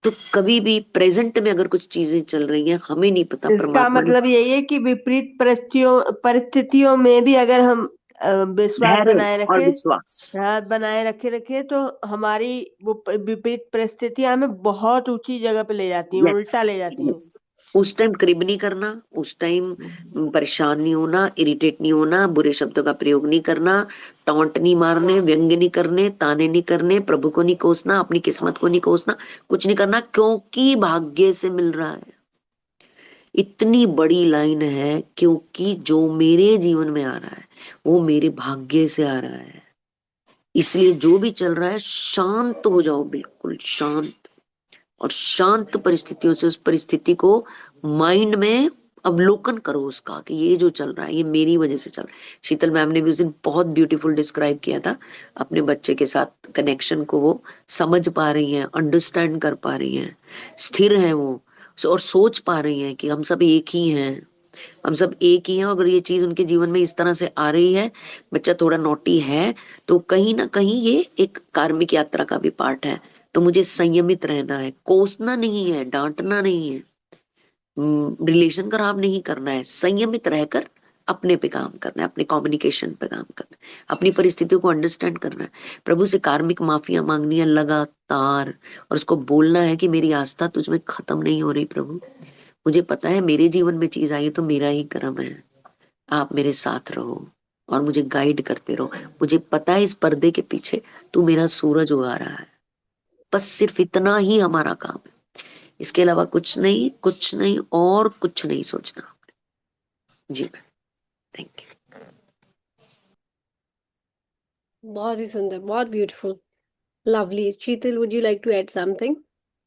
तो कभी भी प्रेजेंट में अगर कुछ चीजें चल रही हैं, हमें नहीं पता इसका परमात्मा ने मतलब यही है कि विपरीत परिस्थितियों में भी अगर हम विश्वास धैर्य बनाए और रखे, विश्वास। हाथ बनाए रखे तो हमारी वो विपरीत परिस्थितियां हमें बहुत ऊंची जगह पे ले जाती हैं, यस, उल्टा ले जाती हैं। यस। उस टाइम क्रिब नहीं करना, उस टाइम परेशान नहीं होना, इरिटेट नहीं होना, बुरे शब्दों का प्रयोग नहीं करना, टॉन्ट नहीं मारने, व्यंग्य नहीं करने, ताने नहीं करने, प्रभु को नहीं कोसना, अपनी किस्मत को नहीं कोसना, कुछ नहीं करना, क्योंकि भाग्य से मिल रहा है। इतनी बड़ी लाइन है, क्योंकि जो मेरे जीवन में आ रहा है वो मेरे भाग्य से आ रहा है। इसलिए जो भी चल रहा है, शांत हो जाओ, बिल्कुल शांत। और शांत परिस्थितियों से उस परिस्थिति को माइंड में अवलोकन करो उसका, कि ये जो चल रहा है ये मेरी वजह से चल रहा है। शीतल मैम ने भी उस दिन बहुत ब्यूटीफुल डिस्क्राइब किया था अपने बच्चे के साथ कनेक्शन को। वो समझ पा रही हैं, अंडरस्टैंड कर पा रही हैं, स्थिर है वो, और सोच पा रही हैं कि हम सब एक ही हैं, हम सब एक ही हैं। अगर ये चीज उनके जीवन में इस तरह से आ रही है, बच्चा थोड़ा नोटी है, तो कहीं ना कहीं ये एक कार्मिक यात्रा का भी पार्ट है। तो मुझे संयमित रहना है, कोसना नहीं है, डांटना नहीं है, रिलेशन खराब नहीं करना है, संयमित रहकर अपने पे काम करना है, अपने कम्युनिकेशन पे काम करना है, अपनी परिस्थितियों को अंडरस्टैंड करना है, प्रभु से कार्मिक माफिया मांगनी है लगातार, और उसको बोलना है कि मेरी आस्था तुझ में खत्म नहीं हो रही प्रभु। मुझे पता है मेरे जीवन में चीज आई है तो मेरा ही कर्म है, आप मेरे साथ रहो और मुझे गाइड करते रहो। मुझे पता है इस पर्दे के पीछे तू मेरा सूरज उगा रहा है। बस सिर्फ इतना ही हमारा काम है, इसके अलावा कुछ नहीं, कुछ नहीं और कुछ नहीं सोचना। जी मैम, थैंक यू। बहुत ही सुंदर, बहुत beautiful, lovely. Sheetal, would you like to add something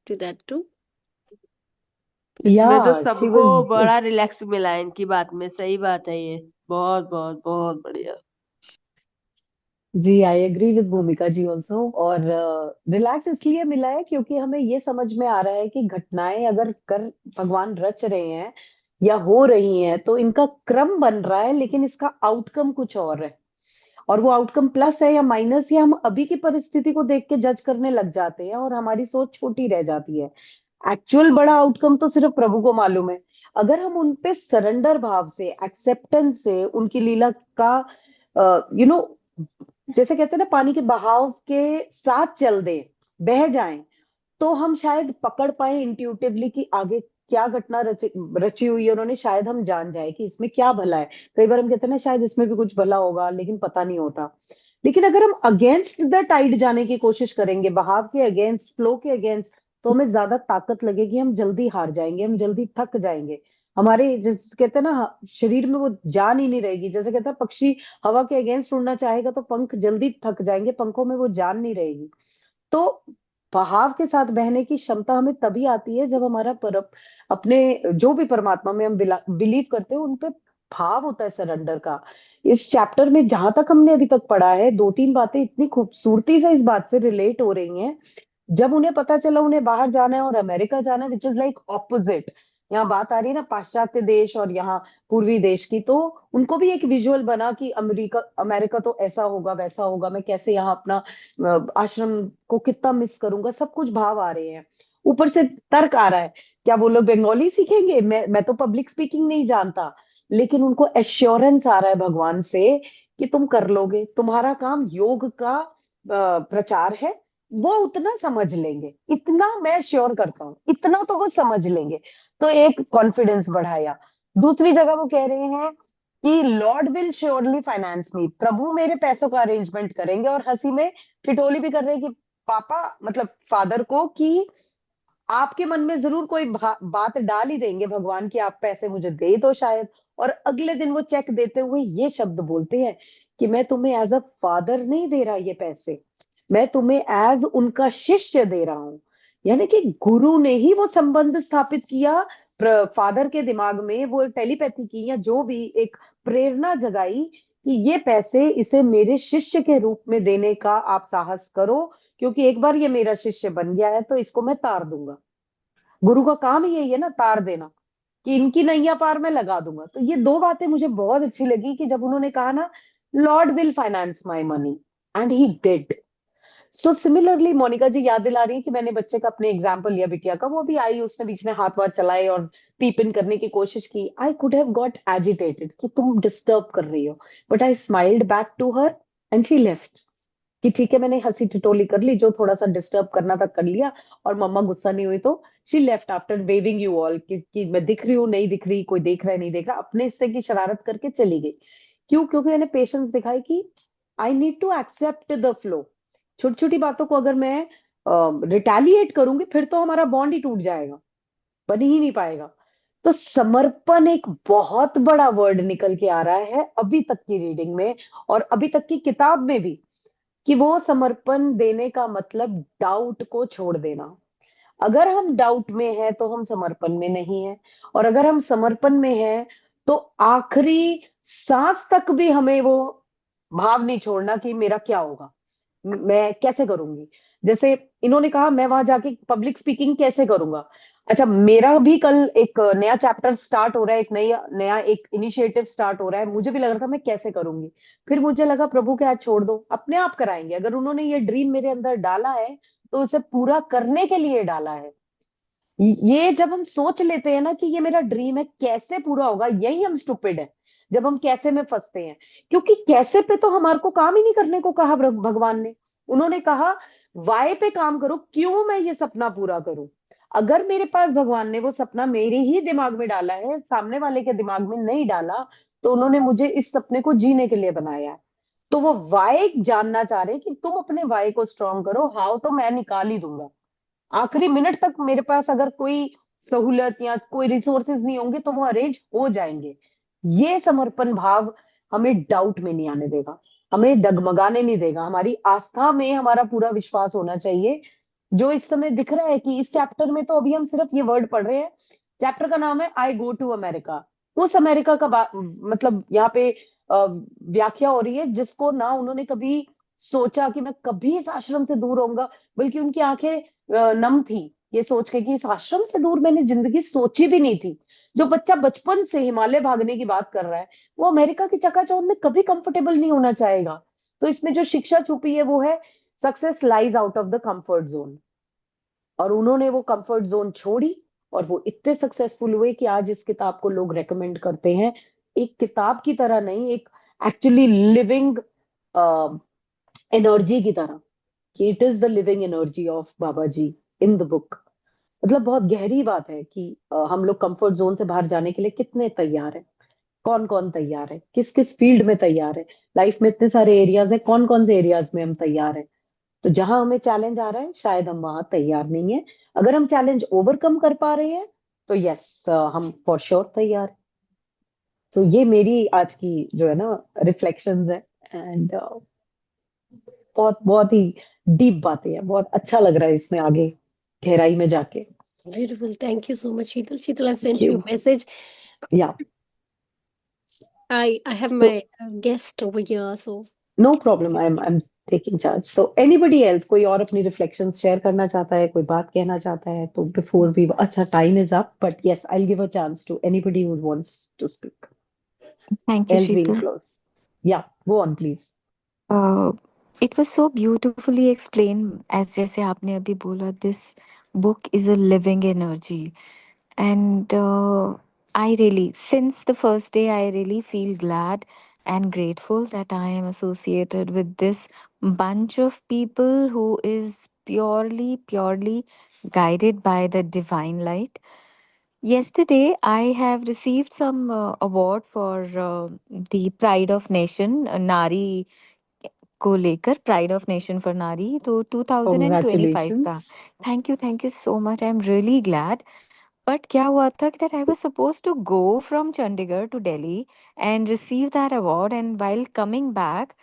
to that too? इसमें तो Yeah, she सबको was. बड़ा रिलैक्स मिला है इनकी बात में, सही बात है ये, बहुत बहुत बहुत बढ़िया। जी, आई एग्री विद भूमिका जी ऑल्सो। और रिलैक्स इसलिए मिला है क्योंकि हमें ये समझ में आ रहा है कि घटनाएं अगर कर भगवान रच रहे हैं या हो रही हैं तो इनका क्रम बन रहा है, लेकिन इसका आउटकम कुछ और है। और वो आउटकम प्लस है या माइनस, या हम अभी की परिस्थिति को देख के जज करने लग जाते हैं और हमारी सोच छोटी रह जाती है। एक्चुअल बड़ा आउटकम तो सिर्फ प्रभु को मालूम है। अगर हम उन पे सरेंडर भाव से, एक्सेप्टेंस से उनकी लीला का यू नो जैसे कहते हैं ना, पानी के बहाव के साथ चल दें, बह जाएं, तो हम शायद पकड़ पाए इंट्यूटिवली कि आगे क्या घटना रची हुई है उन्होंने, शायद हम जान जाए कि इसमें क्या भला है। कई बार हम कहते हैं ना शायद इसमें भी कुछ भला होगा, लेकिन पता नहीं होता। लेकिन अगर हम अगेंस्ट द टाइड जाने की कोशिश करेंगे, बहाव के अगेंस्ट, फ्लो के अगेंस्ट, तो हमें ज्यादा ताकत लगेगी, हम जल्दी हार जाएंगे, हम जल्दी थक जाएंगे, हमारे जिस कहते हैं ना शरीर में वो जान ही नहीं रहेगी। जैसे कहते हैं पक्षी हवा के अगेंस्ट उड़ना चाहेगा तो पंख जल्दी थक जाएंगे, पंखों में वो जान नहीं रहेगी। तो बहाव के साथ बहने की क्षमता हमें तभी आती है जब हमारा अपने जो भी परमात्मा में हम बिलीव करते हैं उन पे भाव होता है, सरेंडर का। इस चैप्टर में जहां तक हमने अभी तक पढ़ा है, दो तीन बातें इतनी खूबसूरती से इस बात से रिलेट हो रही हैं। जब उन्हें पता चला उन्हें बाहर जाना है और अमेरिका जाना है, विच इज लाइक ऑपोजिट। यहाँ बात आ रही है ना पाश्चात्य देश और यहाँ पूर्वी देश की, तो उनको भी एक विजुअल बना कि अमेरिका अमेरिका तो ऐसा होगा वैसा होगा, मैं कैसे यहाँ अपना आश्रम को कितना मिस करूंगा, सब कुछ भाव आ रहे हैं। ऊपर से तर्क आ रहा है, क्या वो लोग बंगाली सीखेंगे? मैं तो पब्लिक स्पीकिंग नहीं जानता। लेकिन उनको एश्योरेंस आ रहा है भगवान से कि तुम कर लोगे, तुम्हारा काम योग का प्रचार है, वो उतना समझ लेंगे, इतना मैं श्योर करता हूँ, इतना तो वो समझ लेंगे। तो एक कॉन्फिडेंस बढ़ाया। दूसरी जगह वो कह रहे हैं कि लॉर्ड विल श्योरली फाइनेंस मी, प्रभु मेरे पैसों का अरेंजमेंट करेंगे। और हंसी में ठिठोली भी कर रहे हैं कि पापा मतलब फादर को, कि आपके मन में जरूर कोई बात डाल ही देंगे भगवान की आप पैसे मुझे दे दो शायद। और अगले दिन वो चेक देते हुए ये शब्द बोलते हैं कि मैं तुम्हें एज अ फादर नहीं दे रहा ये पैसे, मैं तुम्हें एज उनका शिष्य दे रहा हूं। यानी कि गुरु ने ही वो संबंध स्थापित किया, फादर के दिमाग में वो टेलीपैथी की या जो भी एक प्रेरणा जगाई कि ये पैसे इसे मेरे शिष्य के रूप में देने का आप साहस करो, क्योंकि एक बार ये मेरा शिष्य बन गया है तो इसको मैं तार दूंगा। गुरु का काम ही यही है ना, तार देना, कि इनकी नैया पार मैं लगा दूंगा। तो ये दो बातें मुझे बहुत अच्छी लगी कि जब उन्होंने कहा ना Lord will finance my money, and he did. So similarly Monica ji याद दिला रही है कि मैंने बच्चे का अपने एग्जाम्पल लिया बिटिया का, वो भी आई, उसने बीच में हाथ वाथ चलाए और पीप इन करने की कोशिश की। I could have got agitated कि तुम डिस्टर्ब कर रही हो, but I smiled back to her and she left, कि ठीक है मैंने हंसी ठिठोली कर ली, जो थोड़ा सा डिस्टर्ब करना था कर लिया, और मम्मा गुस्सा नहीं हुई तो she left after waving you all कि मैं दिख रही हूँ नहीं दिख रही, कोई देख रहा है नहीं देख रहा, अपने हिस्से की शरारत करके चली गई। क्यों? क्योंकि मैंने पेशेंस दिखाई कि I need to accept the flow. छोटी छोटी बातों को अगर मैं रिटेलिएट करूंगी फिर तो हमारा बॉन्ड ही टूट जाएगा, बन ही नहीं पाएगा। तो समर्पण एक बहुत बड़ा वर्ड निकल के आ रहा है अभी तक की रीडिंग में और अभी तक की किताब में भी, कि वो समर्पण देने का मतलब डाउट को छोड़ देना। अगर हम डाउट में हैं तो हम समर्पण में नहीं है, और अगर हम समर्पण में हैं तो आखिरी सांस तक भी हमें वो भाव नहीं छोड़ना कि मेरा क्या होगा, मैं कैसे करूंगी। जैसे इन्होंने कहा मैं वहां जाके पब्लिक स्पीकिंग कैसे करूंगा। अच्छा, मेरा भी कल एक नया चैप्टर स्टार्ट हो रहा है, एक नया नया एक इनिशिएटिव स्टार्ट हो रहा है। मुझे भी लग रहा था मैं कैसे करूंगी, फिर मुझे लगा प्रभु के हाथ छोड़ दो, अपने आप कराएंगे। अगर उन्होंने ये ड्रीम मेरे अंदर डाला है तो उसे पूरा करने के लिए डाला है। ये जब हम सोच लेते हैं ना कि ये मेरा ड्रीम है, कैसे पूरा होगा, यही हम स्टूपिड है जब हम कैसे में फंसते हैं। क्योंकि कैसे पे तो हमारे को काम ही नहीं करने को कहा भगवान ने। उन्होंने कहा वाई पे काम करो, क्यों मैं ये सपना पूरा करूं। अगर मेरे पास भगवान ने वो सपना मेरे ही दिमाग में डाला है, सामने वाले के दिमाग में नहीं डाला, तो उन्होंने मुझे इस सपने को जीने के लिए बनाया है। तो वो वाई जानना चाह रहे हैं कि तुम अपने वाई को स्ट्रॉन्ग करो, हाउ तो मैं निकाल ही दूंगा। आखिरी मिनट तक मेरे पास अगर कोई सहूलत या कोई रिसोर्सेज नहीं होंगे तो वो अरेंज हो जाएंगे। ये समर्पण भाव हमें डाउट में नहीं आने देगा, हमें डगमगाने नहीं देगा। हमारी आस्था में हमारा पूरा विश्वास होना चाहिए। जो इस समय दिख रहा है कि इस चैप्टर में तो अभी हम सिर्फ ये वर्ड पढ़ रहे हैं। चैप्टर का नाम है आई गो टू अमेरिका। उस अमेरिका का मतलब यहाँ पे व्याख्या हो रही है जिसको ना उन्होंने कभी सोचा कि मैं कभी इस आश्रम से दूर होऊंगा, बल्कि उनकी आंखें नम थी ये सोच के कि इस आश्रम से दूर मैंने जिंदगी सोची भी नहीं थी। जो बच्चा बचपन से हिमालय भागने की बात कर रहा है वो अमेरिका की चकाचौंध में कभी कंफर्टेबल नहीं होना चाहेगा। तो इसमें जो शिक्षा छुपी है वो है success lies out of the comfort zone. और उन्होंने वो कंफर्ट जोन छोड़ी और वो इतने सक्सेसफुल हुए कि आज इस किताब को लोग रेकमेंड करते हैं। एक किताब की तरह नहीं, एक एक्चुअली लिविंग एनर्जी की तरह, कि it is the living energy of Baba ji in the book. मतलब बहुत गहरी बात है कि हम लोग कंफर्ट जोन से बाहर जाने के लिए कितने तैयार हैं, कौन कौन तैयार है, किस किस फील्ड में तैयार है। लाइफ में इतने सारे एरियाज है, कौन कौन से एरियाज में हम तैयार है। तो जहां हमें चैलेंज आ रहा है शायद हम वहां तैयार नहीं है। अगर हम चैलेंज ओवरकम कर पा रहे हैं तो यस, हम फॉर श्योर तैयार। तो ये मेरी आज की जो है ना रिफ्लेक्शंस है। एंड बहुत बहुत ही डीप बातें हैं, बहुत अच्छा लग रहा है इसमें आगे गहराई में जाके। Beautiful. Thank you so much, Sheetal. Sheetal, I've thank sent you you. a message. या I have so my guest over here, so no problem, I am taking charge. So anybody else, कोई और अपनी reflections share करना चाहता है, कोई बात कहना चाहता है, तो बिफोर वी, अच्छा time is up, but yes I will give a chance to anybody who wants to speak, Thank you, else we will Sheetal. Close. Yeah, go on please. Uh, it was so beautifully explained, as जैसे आपने अभी बोला, this book is a living energy. And I really, since the first day, I really feel glad and grateful that I am associated with this bunch of people who is purely guided by the divine light. Yesterday, I have received some award for the Pride of Nation, Nari को लेकर, pride of nation for नारी, तो 2025 का। Congratulations. Thank you so much, I am really glad. But क्या हुआ था कि that I was supposed to go from Chandigarh to Delhi and receive that award, and while coming back, जब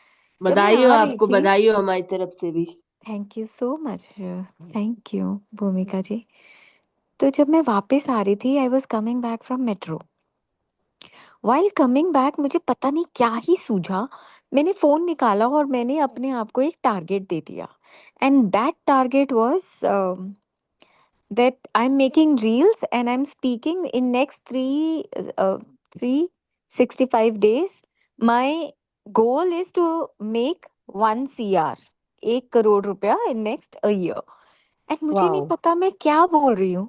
मैं बधाई हो आ रही आपको, थी। बधाई हो हमारी तरफ से भी। Thank you so much, thank you भूमिका जी। तो जब मैं वापस आ रही थी, I was coming back from metro. While coming back, मुझे पता नहीं क्या ही सूझा, मैंने फोन निकाला और मैंने अपने आप को एक टारगेट दे दिया। And that target was that I'm making reels and I'm speaking in next 365 days. My goal is to make 1 CR, 1 crore रुपया in next a year. And मुझे नहीं वाओ। पता मैं क्या बोल रही हूँ,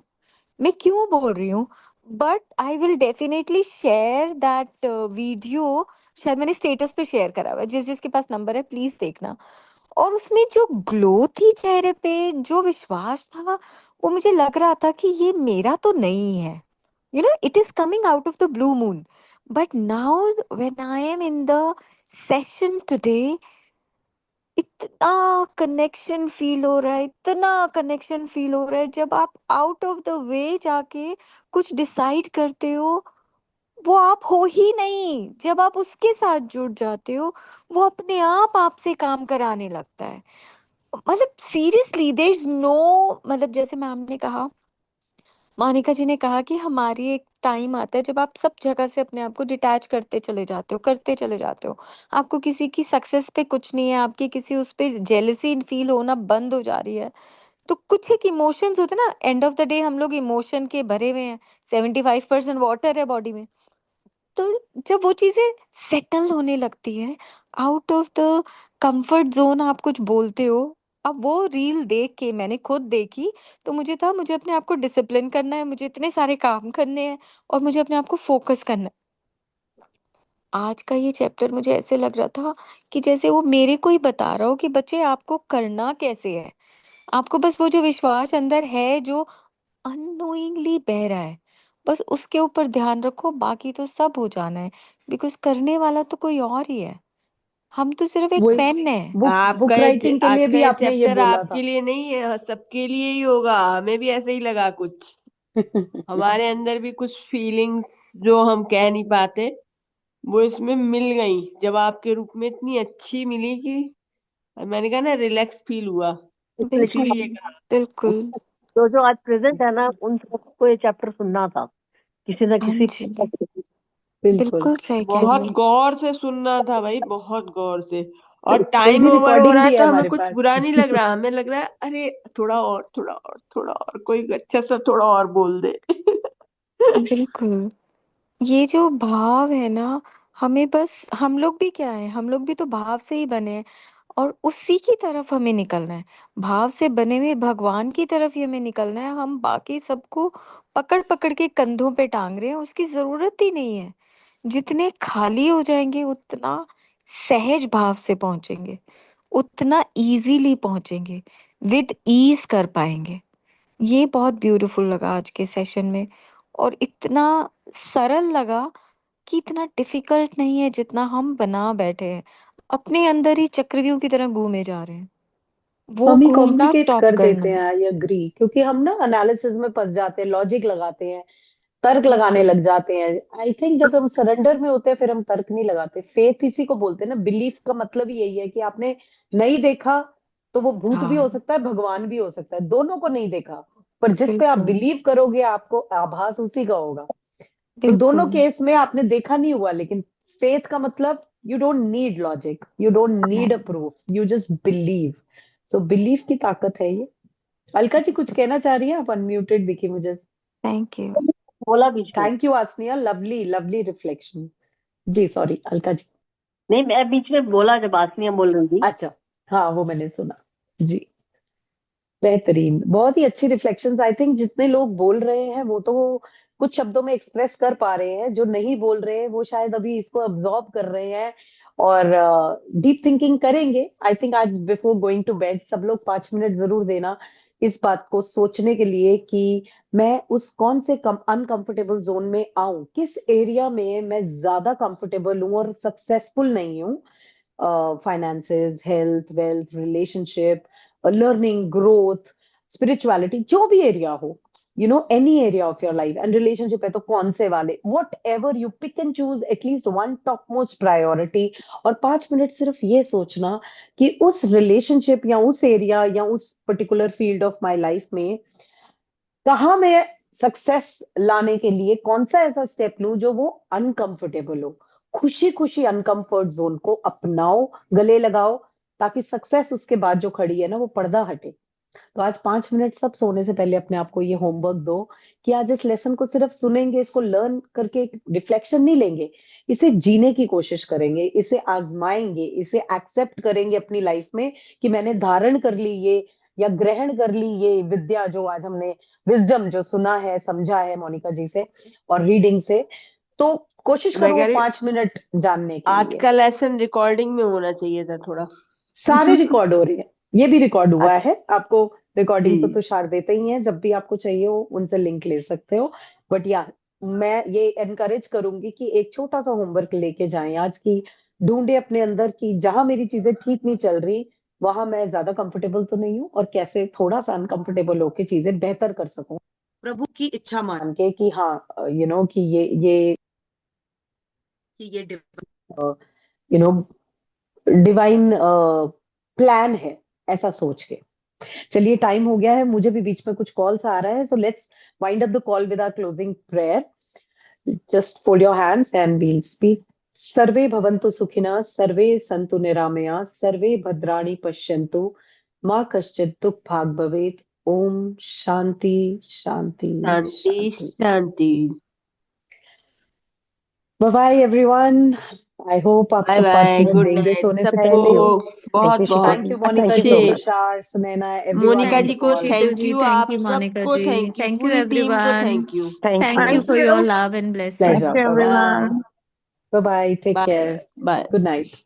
मैं क्यों बोल रही हूँ, but I will definitely share that video. शायद मैंने स्टेटस पे शेयर करा हुआ है, जिस जिसके पास नंबर है प्लीज देखना। और उसमें जो ग्लो थी चेहरे पे, जो विश्वास था, वो मुझे लग रहा था कि ये मेरा तो नहीं है, it is coming out of the blue moon. But now when I am in the session today, इतना कनेक्शन फील हो रहा है, इतना कनेक्शन फील हो रहा है, जब आप आउट ऑफ द वे जाके कुछ डिसाइड करते हो, वो आप हो ही नहीं, जब आप उसके साथ जुड़ जाते हो, वो अपने आप आपसे काम कराने लगता है। मतलब सीरियसली देयर इज नो, मतलब जैसे मैम ने कहा, मोनिका जी ने कहा कि हमारी एक टाइम आता है जब आप सब जगह से अपने आप को डिटैच करते चले जाते हो, करते चले जाते हो। आपको किसी की सक्सेस पे कुछ नहीं है, आपकी किसी उस पे जेलसी फील होना बंद हो जा रही है। तो कुछ एक इमोशंस होते हैं ना, एंड ऑफ द डे हम लोग इमोशन के भरे हुए हैं, 75% वाटर है बॉडी में। तो जब वो चीजें सेटल होने लगती है, out of the comfort zone आप कुछ बोलते हो। अब वो रील देख के मैंने खुद देखी, तो मुझे था, मुझे अपने आप को डिसिप्लिन करना है, मुझे इतने सारे काम करने हैं और मुझे अपने आप को फोकस करना है। आज का ये चैप्टर मुझे ऐसे लग रहा था कि जैसे वो मेरे को ही बता रहा हो कि बच्चे आपको करना कैसे है। आपको बस वो जो विश्वास अंदर है, जो अननोइंगली बह रहा है, बस उसके ऊपर ध्यान रखो, बाकी तो सब हो जाना है। बिकॉज करने वाला तो कोई और ही है, हम तो सिर्फ एक वही, पेन है। बुक राइटिंग के लिए आपका भी ये आपने ये चैप्टर बोला आपके था। लिए नहीं है, सबके लिए ही होगा। हमें भी ऐसे ही लगा कुछ, हमारे अंदर भी कुछ फीलिंग्स जो हम कह नहीं पाते, वो इसमें मिल गई, जब आपके रूप में इतनी अच्छी मिली कि मैंने कहा ना, रिलैक्स फील हुआ, बिल्कुल, इसीलिए कहा। बिल्कुल। जो जो आज प्रेजेंट है ना, उन सबको ये चैप्टर सुनना था, किसी न हाँ किसी जी, बिल्कुल। बिल्कुल सही कह रही बहुत हो। गौर से सुनना था भाई, बहुत गौर से। और कल टाइम की ओवर हो रिकॉर्डिंग रहा है भी तो है हमें हमारे कुछ पास। बुरा नहीं लग रहा, हमें लग रहा है अरे थोड़ा और, थोड़ा और, थोड़ा और, कोई अच्छा सा थोड़ा और बोल दे। बिल्कुल, ये जो भाव है ना, हमें बस, हम लोग भी क्या है, हम लोग भी तो भाव से ही बने हैं, और उसी की तरफ हमें निकलना है। भाव से बने हुए भगवान की तरफ ही हमें निकलना है। हम बाकी सबको पकड़ पकड़ के कंधों पे टांग रहे हैं, उसकी जरूरत ही नहीं है। जितने खाली हो जाएंगे, उतना सहज भाव से पहुंचेंगे, उतना इजीली पहुंचेंगे, विद ईज कर पाएंगे। ये बहुत ब्यूटीफुल लगा आज के सेशन में, और इतना सरल लगा कि इतना डिफिकल्ट नहीं है जितना हम बना बैठे हैं, अपने अंदर ही चक्रव्यूह की तरह घूमे जा रहे हैं। वो हम ही घूमना कॉम्प्लिकेट स्टॉप कर करना देते है। हैं, आई एग्री, क्योंकि हम ना एनालिसिस में फंस जाते हैं, लॉजिक लगाते हैं, तर्क लगाने बिल्कुल लग जाते हैं। आई थिंक जब हम सरेंडर में होते हैं फिर हम तर्क नहीं लगाते। फेथ इसी को बोलते हैं ना, बिलीफ का मतलब ही यही है कि आपने नहीं देखा, तो वो भूत भी हो हाँ सकता है, भगवान भी हो सकता है, दोनों को नहीं देखा, पर जिस पे आप बिल्कुल बिलीव करोगे आपको आभास उसी का होगा। तो दोनों बिल्कुल केस में आपने देखा नहीं हुआ, लेकिन फेथ का मतलब you don't need logic, you don't need a नहीं proof, you just believe. So belief की ताकत है ये। अलका जी कुछ कहना चाह रही है? आप अनम्यूटेड दिखी मुझे। Thank you. बोला बीच में। थैंक यू आसनिया, लवली लवली रिफ्लेक्शन। जी सॉरी अलका जी। नहीं, मैं बीच में बोला जब आसनिया बोल रही थी। अच्छा, हाँ वो मैंने सुना। जी बेहतरीन, बहुत ही अच्छी रिफ्लेक्शंस। आई थिंक जितने लोग बोल रहे हैं वो तो कुछ शब्दों में एक्सप्रेस कर पा रहे हैं, जो नहीं बोल रहे हैं वो शायद अभी इसको अब्जॉर्ब कर रहे हैं और डीप थिंकिंग करेंगे। आई थिंक आज बिफोर गोइंग टू बेड सब लोग 5 मिनट जरूर देना इस बात को सोचने के लिए कि मैं उस कौन से अनकंफर्टेबल जोन में आऊं, किस एरिया में मैं ज्यादा कंफर्टेबल हूं और सक्सेसफुल नहीं हूं। Finances, health, wealth, relationship, learning, growth, spirituality, जो भी एरिया हो, you know any area of your life. And relationship है तो कौन से वाले, whatever you pick and choose at least one top most priority. और 5 मिनट सिर्फ ये सोचना कि उस रिलेशनशिप या उस एरिया या उस particular field of my life में कहाँ मैं सक्सेस लाने के लिए कौन सा ऐसा स्टेप लूं जो वो अनकंफर्टेबल हो। खुशी खुशी अनकंफर्ट जोन को अपनाओ, गले लगाओ, ताकि सक्सेस उसके बाद जो खड़ी है ना वो पर्दा हटे। तो आज 5 मिनट सब सोने से पहले अपने आप को ये होमवर्क दो कि आज इस लेसन को सिर्फ सुनेंगे, इसको लर्न करके एक रिफ्लेक्शन नहीं लेंगे, इसे जीने की कोशिश करेंगे, इसे आजमाएंगे, इसे एक्सेप्ट करेंगे अपनी लाइफ में कि मैंने धारण कर ली ये या ग्रहण कर ली ये विद्या, जो आज हमने विजडम जो सुना है, समझा है मोनिका जी से और रीडिंग से। तो कोशिश मैं करो कह वो रही 5 मिनट जानने के आज लिए। का लेसन रिकॉर्डिंग में होना चाहिए था थोड़ा। सारे रिकॉर्ड हो रही है, ये भी रिकॉर्ड हुआ अच्छा है। आपको रिकॉर्डिंग तो जी। तुषार देते ही हैं, जब भी आपको चाहिए हो उनसे लिंक ले सकते हो। बट या मैं ये एनकरेज करूंगी कि एक छोटा सा होमवर्क लेके जाएं आज की, ढूंढे अपने अंदर की जहां मेरी चीजें ठीक नहीं चल रही, वहां मैं ज्यादा कंफर्टेबल तो नहीं हूँ और कैसे थोड़ा सा अनकंफर्टेबल होके चीजें बेहतर कर सकूं, प्रभु की इच्छा मान के कि हाँ यू नो कि ये यू नो डिवाइन प्लान है, ऐसा सोच के। चलिए टाइम हो गया है, मुझे भी बीच में कुछ कॉल्स आ रहा है, so let's wind up the call with our closing prayer. Just fold your hands and we'll speak. सर्वे भवन्तु सुखिनः, सर्वे सन्तु निरामया, सर्वे भद्राणि पश्यन्तु, माँ कश्चित् दुःख भाग् भवेत्। ओम शांति शांति शांति शांति। शांति। Bye bye everyone. I hope bye आपको 5 बाय, मिनट गुड देंगे नाइट सोने से सबको। थैंक पहले। यू बहुत थैंक यू बहुत thank you Sheetal Monica thank ji, you अच्छे। Tushar, Sunaina, everyone Monica on thank ji the को call. Sheetal thank ji you, thank आप यू मोनिका सबको ji thank you, thank you पूरी टीम को everyone thank you. Thank thank you. You Thank for your you. Love and pleasure. Blessing Thank you, bye bye. everyone. Bye bye, take bye care, bye. Good night.